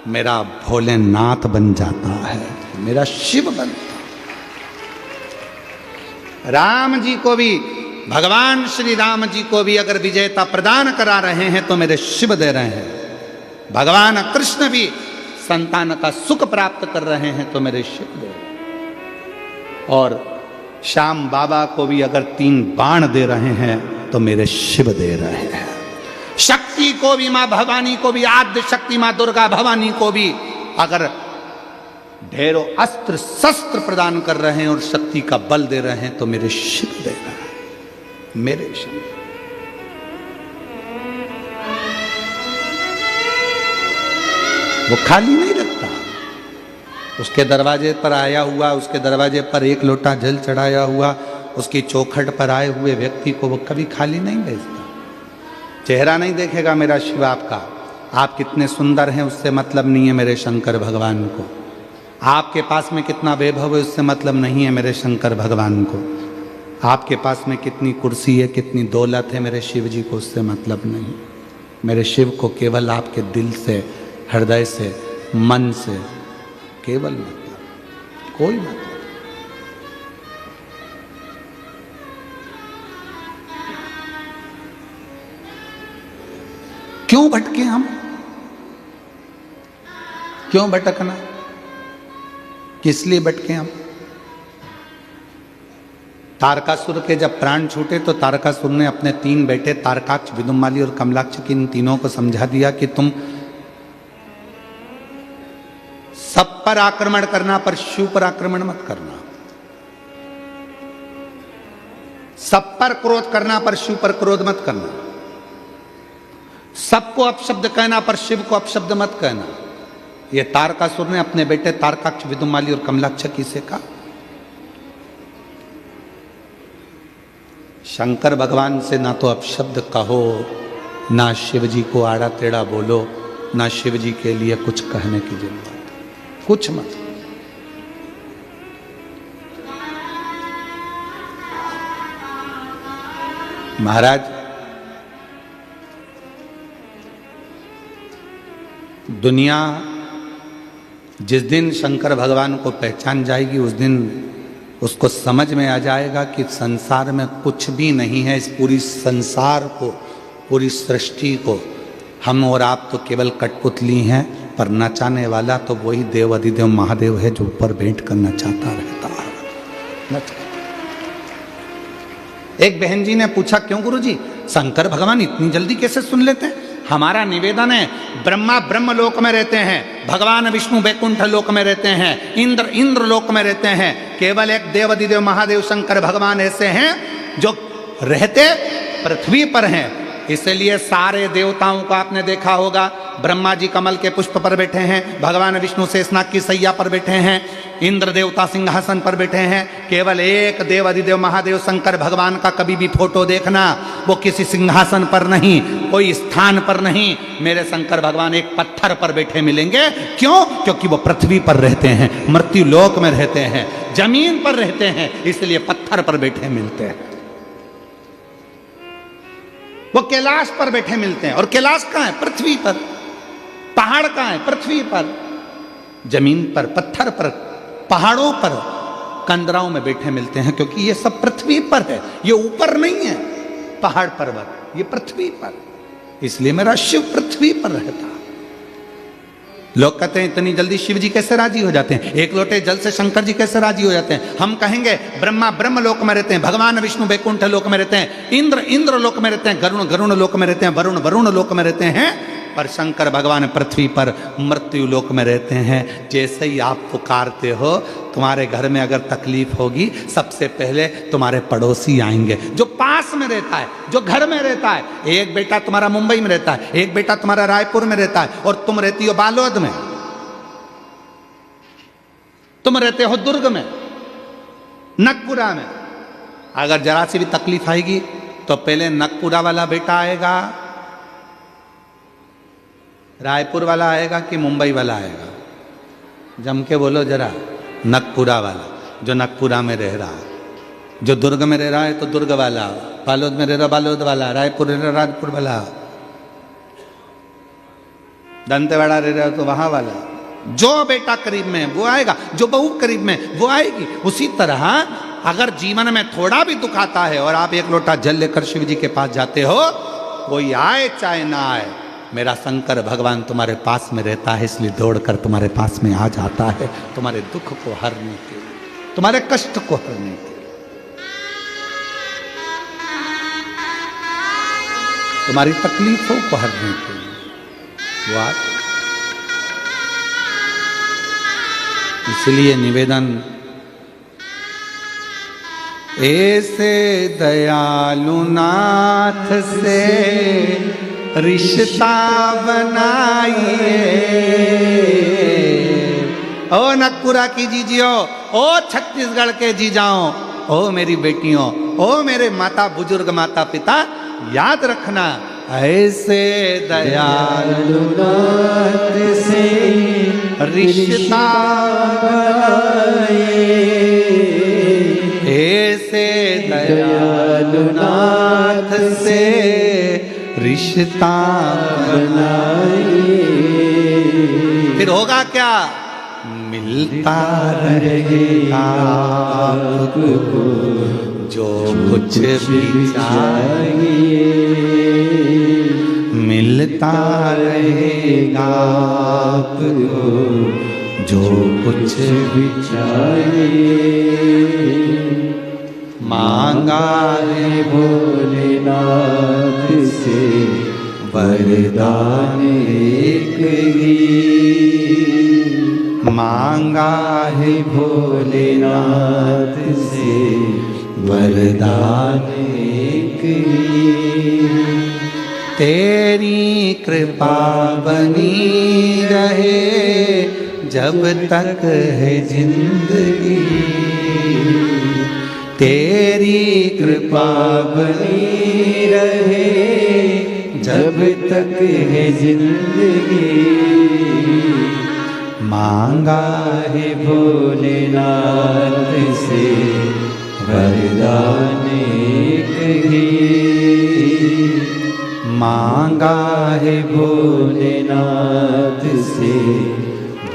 मेरा भोलेनाथ बन जाता है, मेरा शिव बनता है। राम जी को भी, भगवान श्री राम जी को भी अगर विजयता प्रदान करा रहे हैं तो मेरे शिव दे रहे हैं। भगवान कृष्ण भी संतान का सुख प्राप्त कर रहे हैं तो मेरे शिव दे रहे हैं। और श्याम बाबा को भी अगर 3 बाण दे रहे हैं तो मेरे शिव दे रहे हैं। शक्ति को भी, मां भवानी को भी, आद्य शक्ति मां दुर्गा भवानी को भी अगर ढेरों अस्त्र शस्त्र प्रदान कर रहे हैं और शक्ति का बल दे रहे हैं तो मेरे शिव दे रहे हैं, मेरे शिव। वो खाली नहीं रखता। उसके दरवाजे पर आया हुआ, उसके दरवाजे पर 1 लोटा जल चढ़ाया हुआ, उसकी चौखट पर आए हुए व्यक्ति को वो कभी खाली नहीं भेजता। चेहरा नहीं देखेगा मेरा शिव आपका, आप कितने सुंदर हैं उससे मतलब नहीं है मेरे शंकर भगवान को। आपके पास में कितना वैभव है उससे मतलब नहीं है मेरे शंकर भगवान को। आपके पास में कितनी कुर्सी है, कितनी दौलत है, मेरे शिव जी को उससे मतलब नहीं। मेरे शिव को केवल आपके दिल से, हृदय से, मन से केवल मतलब, कोई मतलब। क्यों भटके हम? क्यों भटकना? किस लिए भटके हम? तारकासुर के जब प्राण छूटे तो तारकासुर ने अपने 3 बेटे तारकाक्ष, विदुमाली और कमलाक्ष की इन तीनों को समझा दिया कि तुम सब पर आक्रमण करना पर शिव पर आक्रमण मत करना, सब पर क्रोध करना पर शिव पर क्रोध मत करना, सबको अपशब्द कहना पर शिव को अपशब्द मत कहना। यह तारकासुर ने अपने बेटे तारकाक्ष, विदुमाली और कमलाक्ष की से कहा। शंकर भगवान से ना तो अपशब्द कहो, ना शिव जी को आड़ा टेढ़ा बोलो, ना शिव जी के लिए कुछ कहने की जरूरत, कुछ मत। महाराज, दुनिया जिस दिन शंकर भगवान को पहचान जाएगी उस दिन उसको समझ में आ जाएगा कि संसार में कुछ भी नहीं है। इस पूरी संसार को, पूरी सृष्टि को हम और आप तो केवल कठपुतली हैं, पर नचाने वाला तो वही देव अधिदेव महादेव है जो ऊपर भेंट कर नचाता रहता है। एक बहन जी ने पूछा, क्यों गुरुजी शंकर भगवान इतनी जल्दी कैसे सुन लेते हैं? हमारा निवेदन है, ब्रह्मा ब्रह्म लोक में रहते हैं, भगवान विष्णु वैकुंठ लोक में रहते हैं, इंद्र लोक में रहते हैं। केवल एक देव अधिदेव महादेव शंकर भगवान ऐसे हैं जो रहते पृथ्वी पर हैं। इसलिए सारे देवताओं को आपने देखा होगा, ब्रह्मा जी कमल के पुष्प पर बैठे हैं, भगवान विष्णु शेषनाग की सैया पर बैठे हैं, इंद्र देवता सिंहासन पर बैठे हैं। केवल एक देव अधिदेव महादेव शंकर भगवान का कभी भी फोटो देखना, वो किसी सिंहासन पर नहीं, कोई स्थान पर नहीं, मेरे शंकर भगवान एक पत्थर पर बैठे मिलेंगे। क्यों? क्योंकि वो पृथ्वी पर रहते हैं, मृत्यु लोक में रहते हैं, जमीन पर रहते हैं, इसलिए पत्थर पर बैठे मिलते हैं। वो कैलाश पर बैठे मिलते हैं, और कैलाश कहाँ है? पृथ्वी पर। पहाड़ कहाँ है? पृथ्वी पर। जमीन पर, पत्थर पर, पहाड़ों पर, कंदराओं में बैठे मिलते हैं, क्योंकि ये सब पृथ्वी पर है, ये ऊपर नहीं है पहाड़ पर्वत, ये पृथ्वी पर। इसलिए मेरा शिव पृथ्वी पर रहता। लोग कहते हैं इतनी जल्दी शिव जी कैसे राजी हो जाते हैं, एक लोटे जल से शंकर जी कैसे राजी हो जाते हैं। हम कहेंगे ब्रह्मा ब्रह्म लोक में रहते हैं, भगवान विष्णु वैकुंठ लोक में रहते हैं, इंद्र इंद्र लोक में रहते हैं, गरुण गरुण लोक में रहते हैं, वरुण वरुण लोक में रहते हैं, पर शंकर भगवान पृथ्वी पर मृत्यु लोक में रहते हैं। जैसे ही आप पुकारते हो, तुम्हारे घर में अगर तकलीफ होगी, सबसे पहले तुम्हारे पड़ोसी आएंगे, जो पास में रहता है, जो घर में रहता है। एक बेटा तुम्हारा मुंबई में रहता है, एक बेटा तुम्हारा रायपुर में रहता है, और तुम रहती हो बालोद में, तुम रहते हो दुर्ग में, नगपुरा में। अगर जरा सी भी तकलीफ आएगी तो पहले नगपुरा वाला बेटा आएगा, रायपुर वाला आएगा कि मुंबई वाला आएगा? जम के बोलो जरा। नगपुरा वाला, जो नगपुरा में रह रहा है। जो दुर्ग में रह रहा है तो दुर्ग वाला, बालोद में रह रहा बालोद वाला, रायपुर रह रहा रायपुर वाला, दंतेवाड़ा रह रहा तो वहां वाला। जो बेटा करीब में वो आएगा, जो बहू करीब में वो आएगी। उसी तरह अगर जीवन में थोड़ा भी दुख आता है और आप एक लोटा जल लेकर शिव जी के पास जाते हो, कोई आए चाहे ना आए, मेरा शंकर भगवान तुम्हारे पास में रहता है, इसलिए दौड़कर तुम्हारे पास में आ जाता है, तुम्हारे दुख को हरने के लिए, तुम्हारे कष्ट को हरने के लिए, तुम्हारी तकलीफों को हरने के लिए वो आए। इसलिए निवेदन, ऐसे दयालु नाथ से रिश्ता बनाइए। ओ नगपुरा की जीजियो, ओ छत्तीसगढ़ के जीजाओ, ओ मेरी बेटियों, ओ मेरे माता बुजुर्ग माता पिता, याद रखना, ऐसे दयालु नाथ से रिश्ता बनाइए, ऐसे दयालु नाथ से रिश्ता बनाइए। फिर होगा क्या? मिलता रहेगा आपको जो कुछ भी चाहिए, मिलता रहेगा आपको जो कुछ भी चाहिए। मांगा है भोलेनाथ से वरदान एक ही, मांगा है भोलेनाथ से वरदान एक ही। तेरी कृपा बनी रहे जब तक है जिंदगी, तेरी कृपा बनी रहे जब तक है जिंदगी। मांगा है भोलेनाथ से वरदान एक ही, मांगा है भोलेनाथ से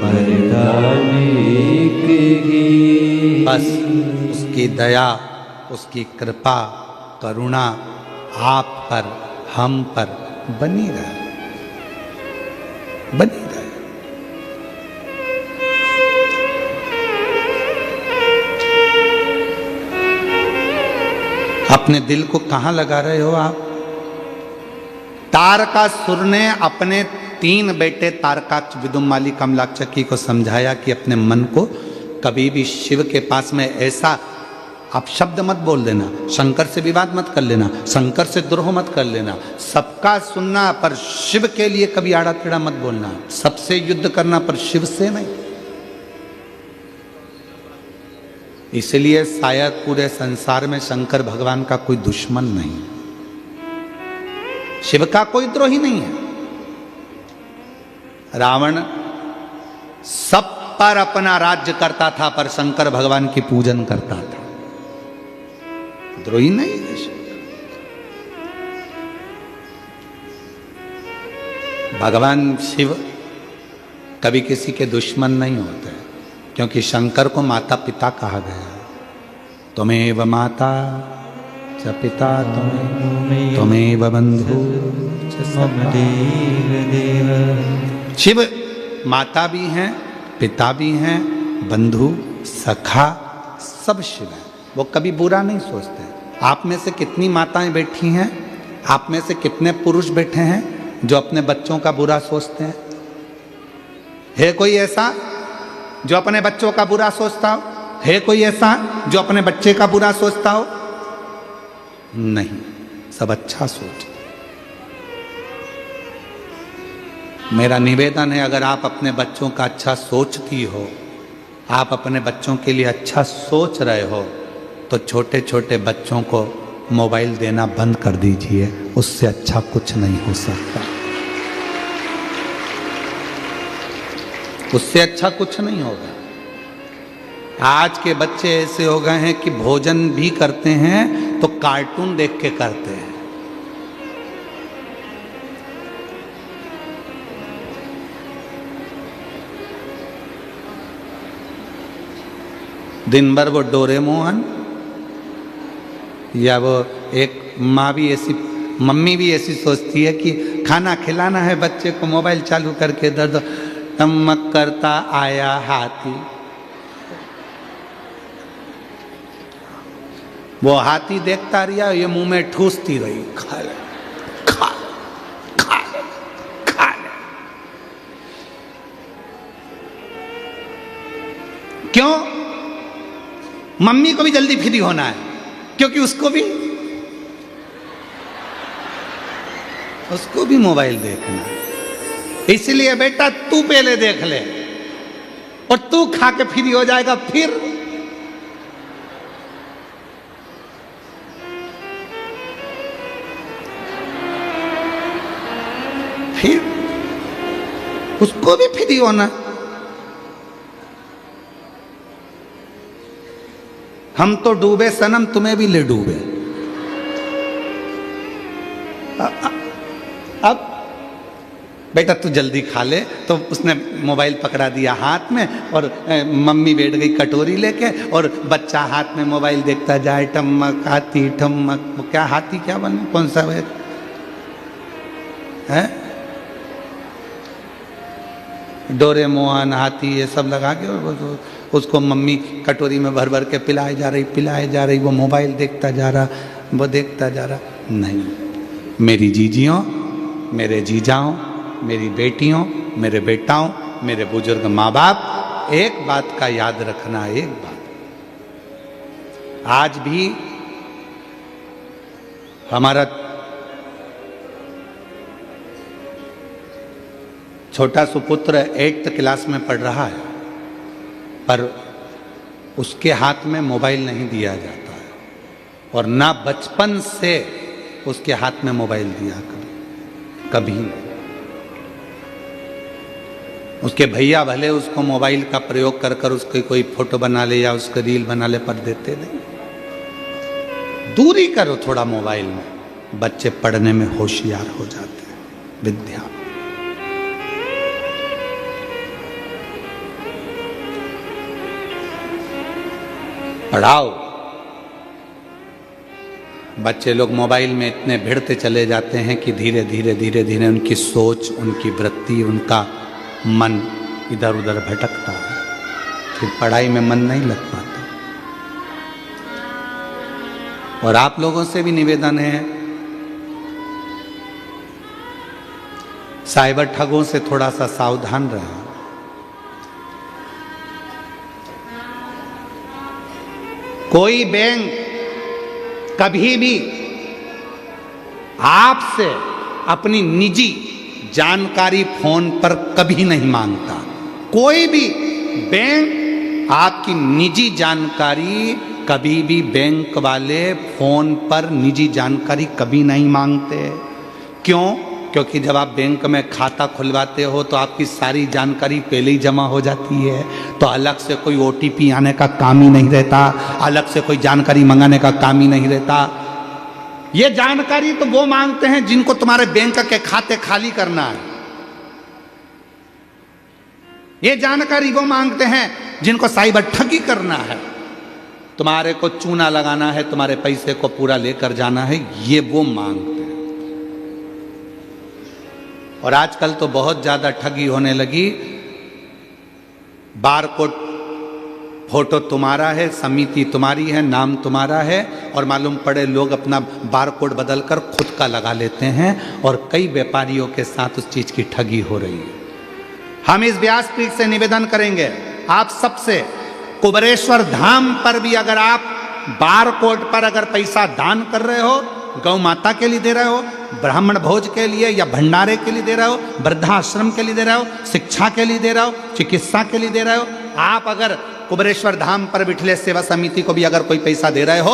वरदान एक ही। बस उसकी दया, उसकी कृपा, करुणा आप पर, हम पर बनी रहे, बनी रहे। अपने दिल को कहां लगा रहे हो आप? तारकासुर ने अपने 3 बेटे तारकाक्ष, विदुमाली, कमलाक्षकी को समझाया कि अपने मन को कभी भी शिव के पास में ऐसा आप शब्द मत बोल देना, शंकर से विवाद मत कर लेना, शंकर से द्रोह मत कर लेना, सबका सुनना पर शिव के लिए कभी आड़ा टेढ़ा मत बोलना, सबसे युद्ध करना पर शिव से नहीं। इसलिए शायद पूरे संसार में शंकर भगवान का कोई दुश्मन नहीं, शिव का कोई द्रोही नहीं है। रावण सब पर अपना राज्य करता था, पर शंकर भगवान की पूजन करता था, द्रोही नहीं है शिव। भगवान शिव कभी किसी के दुश्मन नहीं होते, क्योंकि शंकर को माता पिता कहा गया। त्वमेव माता च पिता त्वमेव बंधु च समदेव देव। शिव माता भी हैं, पिता भी हैं, बंधु सखा सब शिव हैं। वो कभी बुरा नहीं सोचते। आप में से कितनी माताएं बैठी हैं, आप में से कितने पुरुष बैठे हैं जो अपने बच्चों का बुरा सोचते हैं? है कोई ऐसा जो अपने बच्चों का बुरा सोचता हो? है कोई ऐसा जो अपने बच्चे का बुरा सोचता हो? नहीं, सब अच्छा सोच। मेरा निवेदन है, अगर आप अपने बच्चों का अच्छा सोचती हो, आप अपने बच्चों के लिए अच्छा सोच रहे हो, तो छोटे छोटे बच्चों को मोबाइल देना बंद कर दीजिए। उससे अच्छा कुछ नहीं हो सकता। उससे अच्छा कुछ नहीं होगा। आज के बच्चे ऐसे हो गए हैं कि भोजन भी करते हैं तो कार्टून देख के करते हैं। दिन भर वो डोरेमोन, या वो एक माँ भी ऐसी, मम्मी भी ऐसी सोचती है कि खाना खिलाना है बच्चे को, मोबाइल चालू करके दर्द टमक करता आया हाथी। वो हाथी देखता रहा, ये मुंह में ठूसती रही, खा ले खा ले खा ले खा ले। क्यों? मम्मी को भी जल्दी फ्री होना है, क्योंकि उसको भी मोबाइल देखना है। इसलिए बेटा तू पहले देख ले और तू खा के फ्री हो जाएगा। फिर उसको भी फ्री होना। हम तो डूबे सनम, तुम्हें भी ले डूबे। अब बेटा तू जल्दी खा ले, तो उसने मोबाइल पकड़ा दिया हाथ में और मम्मी बैठ गई कटोरी लेके और बच्चा हाथ में मोबाइल देखता जाए। टमक हाथी ठमक, वो क्या हाथी क्या बने, कौन सा है? डोरेमोन हाथी ये सब लगा के और उसको मम्मी कटोरी में भर भर के पिलाए जा रही। वो मोबाइल देखता जा रहा, वो देखता जा रहा। नहीं, मेरी जीजियों, मेरे जीजाओं, मेरी बेटियों, मेरे बेटाओं, मेरे बुजुर्ग माँ बाप, एक बात का याद रखना। एक बात, आज भी हमारा छोटा सुपुत्र 8th क्लास में पढ़ रहा है, पर उसके हाथ में मोबाइल नहीं दिया जाता है, और ना बचपन से उसके हाथ में मोबाइल दिया कभी नहीं। उसके भैया भले उसको मोबाइल का प्रयोग कर कर उसकी कोई फोटो बना ले या उसके रील बना ले, पर देते नहीं। दूरी करो थोड़ा मोबाइल में, बच्चे पढ़ने में होशियार हो जाते हैं। विद्या पढ़ाओ। बच्चे लोग मोबाइल में इतने भिड़ते चले जाते हैं कि धीरे धीरे उनकी सोच, उनकी वृत्ति, उनका मन इधर उधर भटकता है, फिर पढ़ाई में मन नहीं लग पाता। और आप लोगों से भी निवेदन है, साइबर ठगों से थोड़ा सा सावधान रहें। कोई बैंक कभी भी आपसे अपनी निजी जानकारी फोन पर कभी नहीं मांगता। कोई भी बैंक आपकी निजी जानकारी कभी भी बैंक वाले फोन पर निजी जानकारी कभी नहीं मांगते। क्यों? क्योंकि जब आप बैंक में खाता खुलवाते हो तो आपकी सारी जानकारी पहले ही जमा हो जाती है, तो अलग से कोई OTP आने का काम ही नहीं रहता, अलग से कोई जानकारी मंगाने का काम ही नहीं रहता। ये जानकारी तो वो मांगते हैं जिनको तुम्हारे बैंक के खाते खाली करना है। ये जानकारी वो मांगते हैं जिनको साइबर ठगी करना है, तुम्हारे को चूना लगाना है, तुम्हारे पैसे को पूरा लेकर जाना है, ये वो मांगते हैं। और आजकल तो बहुत ज़्यादा ठगी होने लगी। बारकोड फोटो तुम्हारा है, समिति तुम्हारी है, नाम तुम्हारा है, और मालूम पड़े लोग अपना बारकोड बदलकर खुद का लगा लेते हैं और कई व्यापारियों के साथ उस चीज की ठगी हो रही है। हम इस व्यासपीठ से निवेदन करेंगे आप सबसे, कुबेरेश्वर धाम पर भी अगर आप बारकोड पर अगर पैसा दान कर रहे हो, गौ माता के लिए दे रहे हो, ब्राह्मण भोज के लिए या भंडारे के लिए दे रहे हो, वृद्धाश्रम के लिए दे रहे हो, शिक्षा के लिए दे रहे हो, चिकित्सा के लिए दे रहे हो, आप अगर कुबेरेश्वर धाम पर बिठले सेवा समिति को भी अगर कोई पैसा दे रहे हो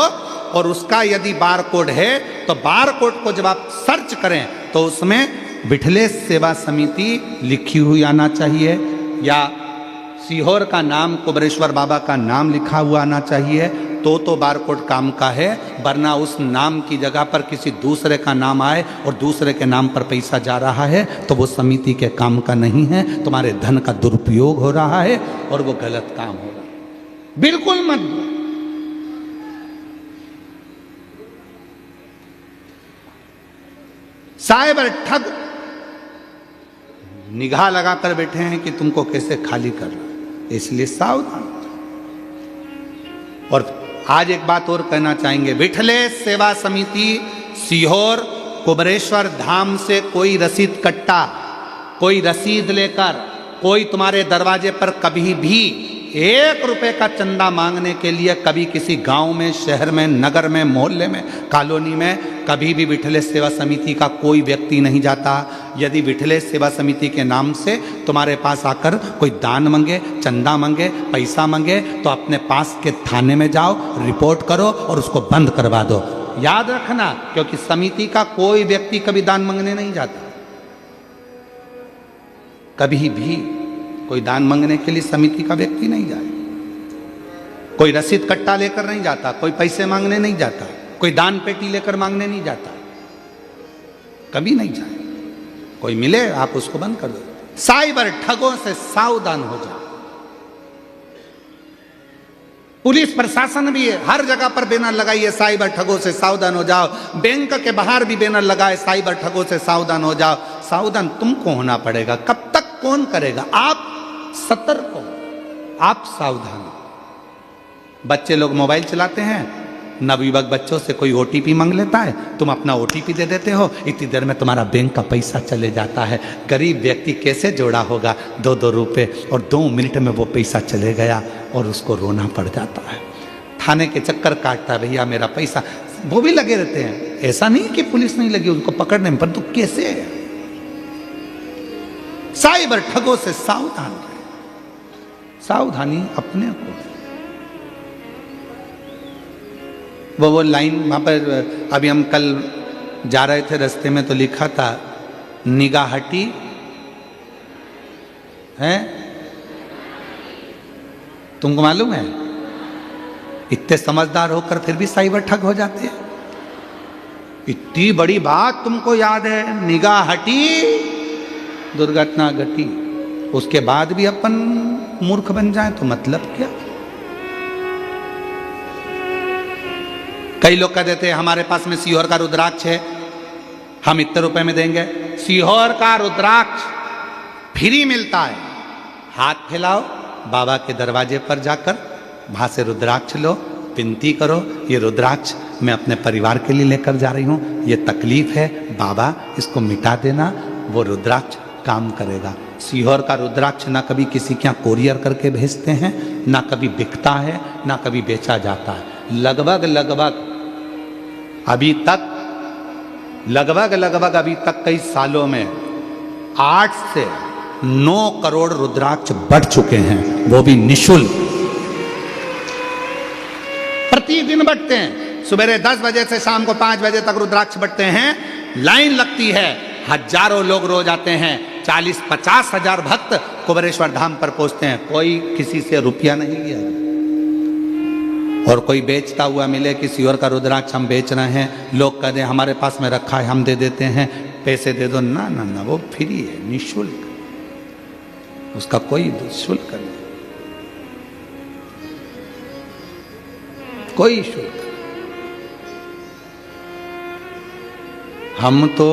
और उसका यदि बारकोड है तो बारकोड को जब आप सर्च करें तो उसमें बिठले सेवा समिति लिखी हुई आना चाहिए या सीहोर का नाम, कुबेरेश्वर बाबा का नाम लिखा हुआ आना चाहिए, तो बारकोड काम का है। वरना उस नाम की जगह पर किसी दूसरे का नाम आए और दूसरे के नाम पर पैसा जा रहा है तो वो समिति के काम का नहीं है, तुम्हारे धन का दुरुपयोग हो रहा है और वो गलत काम हो रहा है। बिल्कुल मत दो। साइबर ठग निगाह लगाकर बैठे हैं कि तुमको कैसे खाली कर रहा है, इसलिए सावधान। और आज एक बात और कहना चाहेंगे, बिठले सेवा समिति सीहोर कुबेरेश्वर धाम से कोई रसीद कट्टा, कोई रसीद लेकर कोई तुम्हारे दरवाजे पर कभी भी 1 रुपए का चंदा मांगने के लिए कभी किसी गांव में, शहर में, नगर में, मोहल्ले में, कॉलोनी में कभी भी बिठले सेवा समिति का कोई व्यक्ति नहीं जाता। यदि बिठले सेवा समिति के नाम से तुम्हारे पास आकर कोई दान मांगे, चंदा मांगे, पैसा मांगे तो अपने पास के थाने में जाओ, रिपोर्ट करो और उसको बंद करवा दो। याद रखना, क्योंकि समिति का कोई व्यक्ति कभी दान मांगने नहीं जाता। कभी भी कोई दान मांगने के लिए समिति का व्यक्ति नहीं जाए, कोई रसीद कट्टा लेकर नहीं जाता, कोई पैसे मांगने नहीं जाता, कोई दान पेटी लेकर मांगने नहीं जाता, कभी नहीं जाए। कोई मिले आप उसको बंद कर दो। साइबर ठगों से सावधान हो जाओ। पुलिस प्रशासन भी हर जगह पर बैनर लगाइए, साइबर ठगों से सावधान हो जाओ। बैंक के बाहर भी बैनर लगाए, साइबर ठगों से सावधान हो जाओ। सावधान तुमको होना पड़ेगा, कब तक कौन करेगा? आप सतर्क हो, आप सावधान हो। बच्चे लोग मोबाइल चलाते हैं, नवयुवक बच्चों से कोई ओटीपी मांग लेता है, तुम अपना ओटीपी दे देते हो, इतनी देर में तुम्हारा बैंक का पैसा चले जाता है। गरीब व्यक्ति कैसे जोड़ा होगा 2-2 रुपए, और 2 मिनट में वो पैसा चले गया और उसको रोना पड़ जाता है, थाने के चक्कर काटता है, भैया मेरा पैसा। वो भी लगे रहते हैं, ऐसा नहीं कि पुलिस नहीं लगी उनको पकड़ने में, परंतु कैसे? साइबर ठगों से सावधान रहे, सावधानी अपने को। वो लाइन वहां पर अभी हम कल जा रहे थे, रास्ते में तो लिखा था निगाह हटी है, तुमको मालूम है? इतने समझदार होकर फिर भी साइबर ठग हो जाते हैं। इतनी बड़ी बात तुमको याद है, निगाह हटी दुर्घटना घटी, उसके बाद भी अपन मूर्ख बन जाए तो मतलब क्या? कई लोग कह देते हैं हमारे पास में सीहोर का रुद्राक्ष है, हम इतने रुपए में देंगे। सीहोर का रुद्राक्ष फ्री मिलता है। हाथ फैलाओ, बाबा के दरवाजे पर जाकर वहां से रुद्राक्ष लो, विनती करो, ये रुद्राक्ष मैं अपने परिवार के लिए लेकर जा रही हूं, ये तकलीफ है बाबा, इसको मिटा देना। वो रुद्राक्ष काम करेगा। सीहोर का रुद्राक्ष ना कभी किसी के यहाँ कोरियर करके भेजते हैं, ना कभी बिकता है, ना कभी बेचा जाता है। लगभग अभी तक कई सालों में 8 से 9 करोड़ रुद्राक्ष बढ़ चुके हैं, वो भी निःशुल्क। प्रतिदिन बढ़ते हैं, सुबह 10 बजे से शाम को 5 बजे तक रुद्राक्ष बढ़ते हैं। लाइन लगती है, हजारों लोग रोज आते हैं, 40-50 हजार भक्त कुबेरेश्वर धाम पर पहुंचते हैं। कोई किसी से रुपया नहीं लिया। और कोई बेचता हुआ मिले कि सीहोर का रुद्राक्ष हम बेच रहे हैं, लोग कहते हैं हमारे पास में रखा है, हम दे देते हैं, पैसे दे दो। ना ना ना, वो फ्री है, निःशुल्क, उसका कोई शुल्क नहीं, कोई शुल्क। हम तो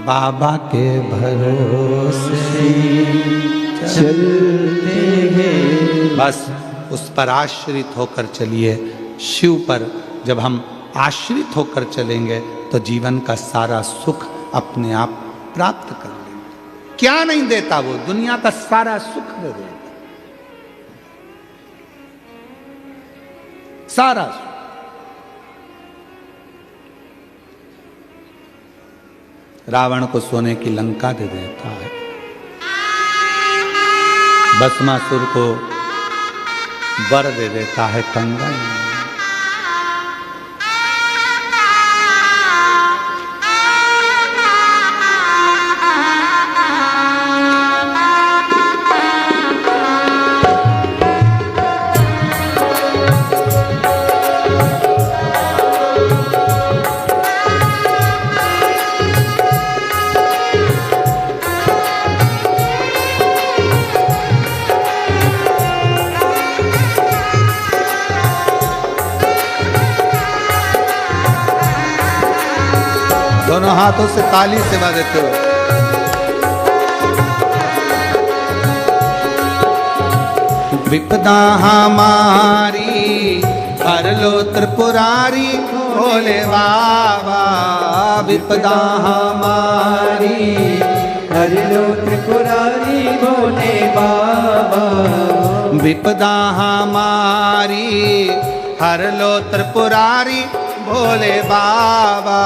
बाबा के भरोसे चलते हैं। बस उस पर आश्रित होकर चलिए। शिव पर जब हम आश्रित होकर चलेंगे तो जीवन का सारा सुख अपने आप प्राप्त कर लेंगे। क्या नहीं देता वो, दुनिया का सारा सुख दे देता, सारा सुख। रावण को सोने की लंका दे देता है, भस्मासुर को वर दे देता है कंगन। दोनों हाथों से ताली सेवा देते हो। विपदा हमारी हर लो त्रिपुरारी भोले बाबा, विपदा हमारी हर लो त्रिपुरारी भोले बाबा, विपदा हमारी हर लो त्रिपुरारी भोले बाबा,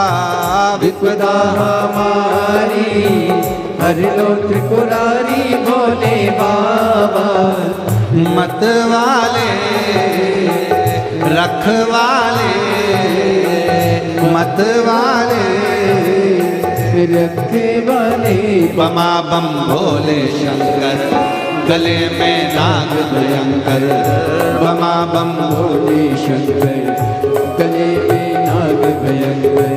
विपदा हमारी हर लो त्रिपुरारी भोले बाबा। मतवाले रखवाले, मतवाले रखवाले, बमा बम भोले शंकर, गले में नाग भयंकर, बमा बम भोले शंकर, गले में नाग भयंकर,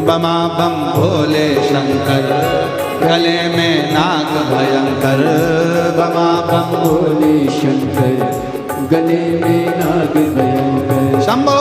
बमा बम भोले शंकर, गले में नाग भयंकर, बमा बम भोले शंकर, गले में नाग भयंकर। शंभो।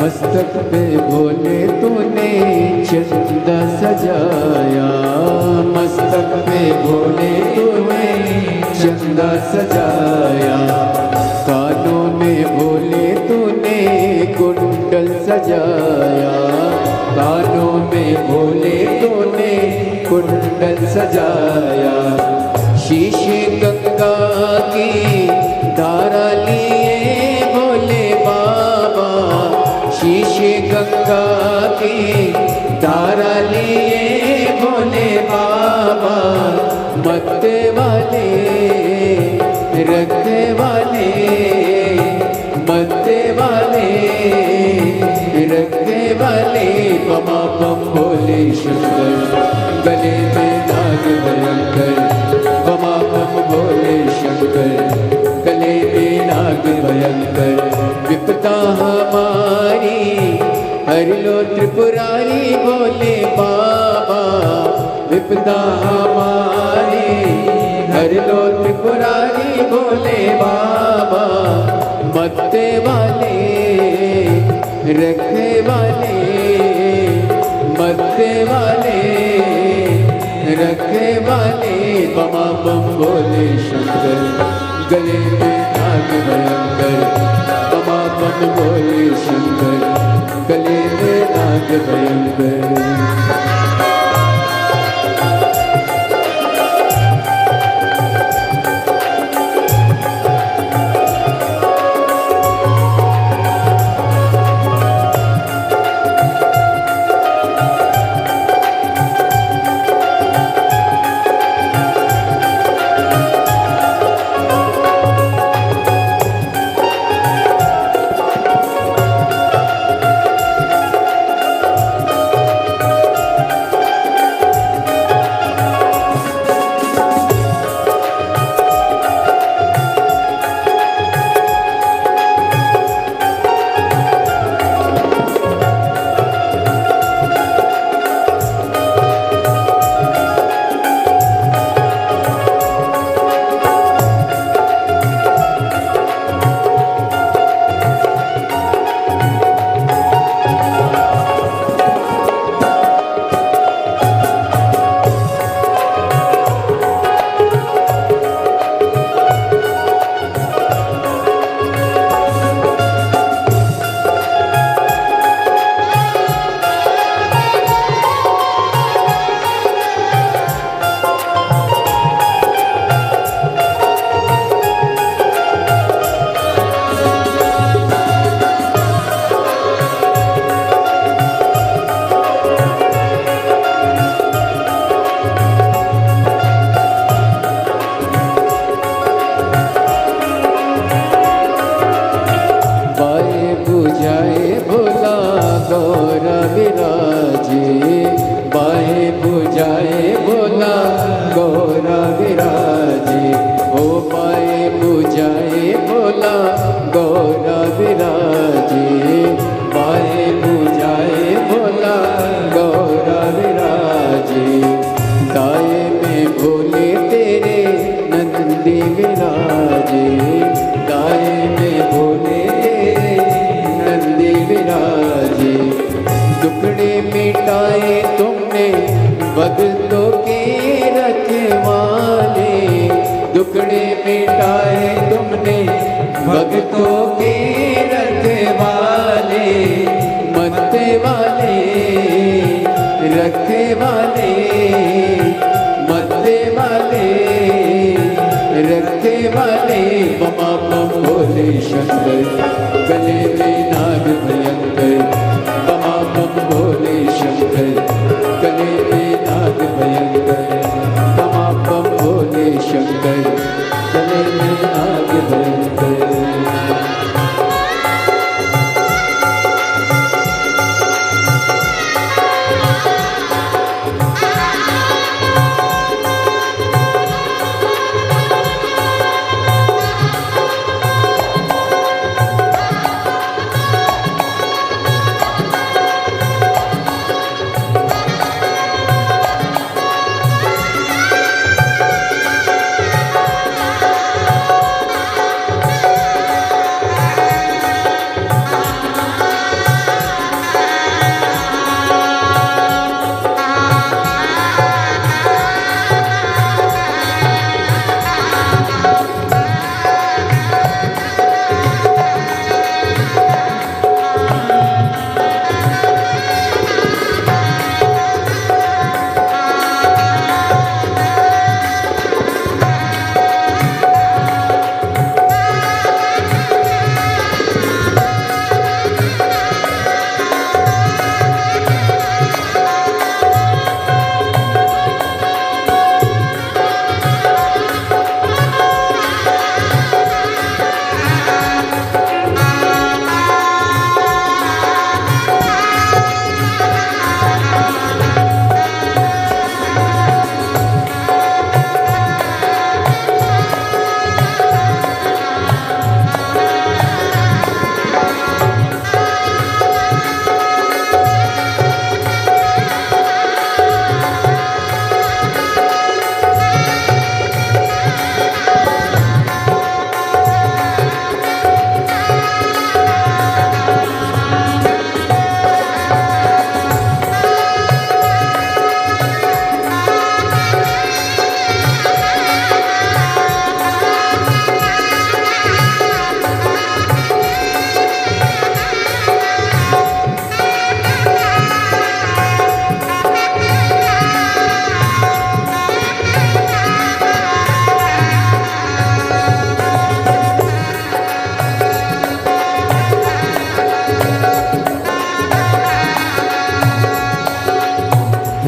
मस्तक पे भोले तूने चंदा सजाया, मस्तक पे भोले तूने चंदा सजाया, कानों में भोले तूने कुंडल सजाया, कानों में भोले तूने कुंडल सजाया। शीशे गंगा की धारा लिए भोले बाबा, शीश कोशी गंगा की धारा लिए भोले बाबा, मत वाले रखने वाले, मत वाले रखने वाले, बमा बम भोले शंकर, गले में नाग भयंकर, बमा बम भोले शंकर, गले में नाग भयंकर, विपदा हमारी हर लो त्रिपुरारी भोले बाबा, विपदा हमारी हर लो त्रिपुरारी भोले बाबा, मत वाले रखने वाले, मत वाले रखने वाले, बमा बम भोले शंकर, गले में नाग भयंकर, बमा बम भोले शंकर, गले में नाग भयंकर। भक्तों के रखवाले, दुखड़े मिटाए तुमने भक्तों के रखवाले, मत्ते वाले रखे वाले, मत्ते वाले रखे वाले, बमा बम भोले शंकर, गले में नाग भयंकर, बमा बम भोले शंकर, गले में नाग भयंकर, बमा बम भोले शंकर, गले में नाग भयंकर।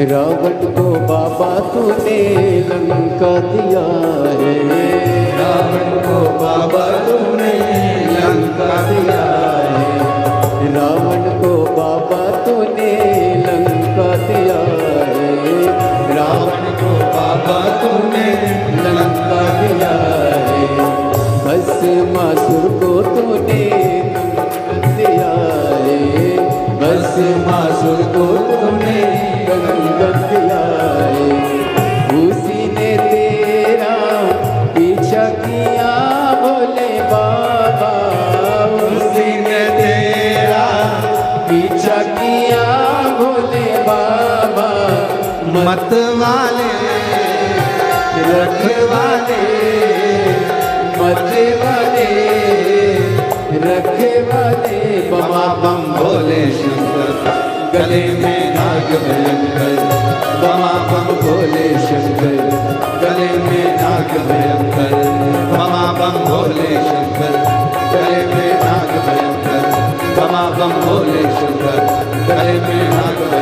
रावण को बाबा तूने लंका दिया है, रावण को बाबा तूने लंका दिया है, रावण को बाबा तूने लंका दिया है, रावण को बाबा तूने लंका दिया है, भस्मासुर को तूने दिया है, भस्मासुर को तूने गंगन दिया है, उसी ने तेरा पीछा किया भोले बाबा, उसी ने तेरा पीछा किया भोले बाबा, मत वाले रखवाले मत वाले रखवाले बमा बम भोले शंकर, गले में नाग भयंकर, बमा बम भोले शंकर, गले में नाग भयंकर, बमा बम भोले शंकर, गले में नाग भयंकर, बमा बम भोले शंकर, गले में नाग भयंकर।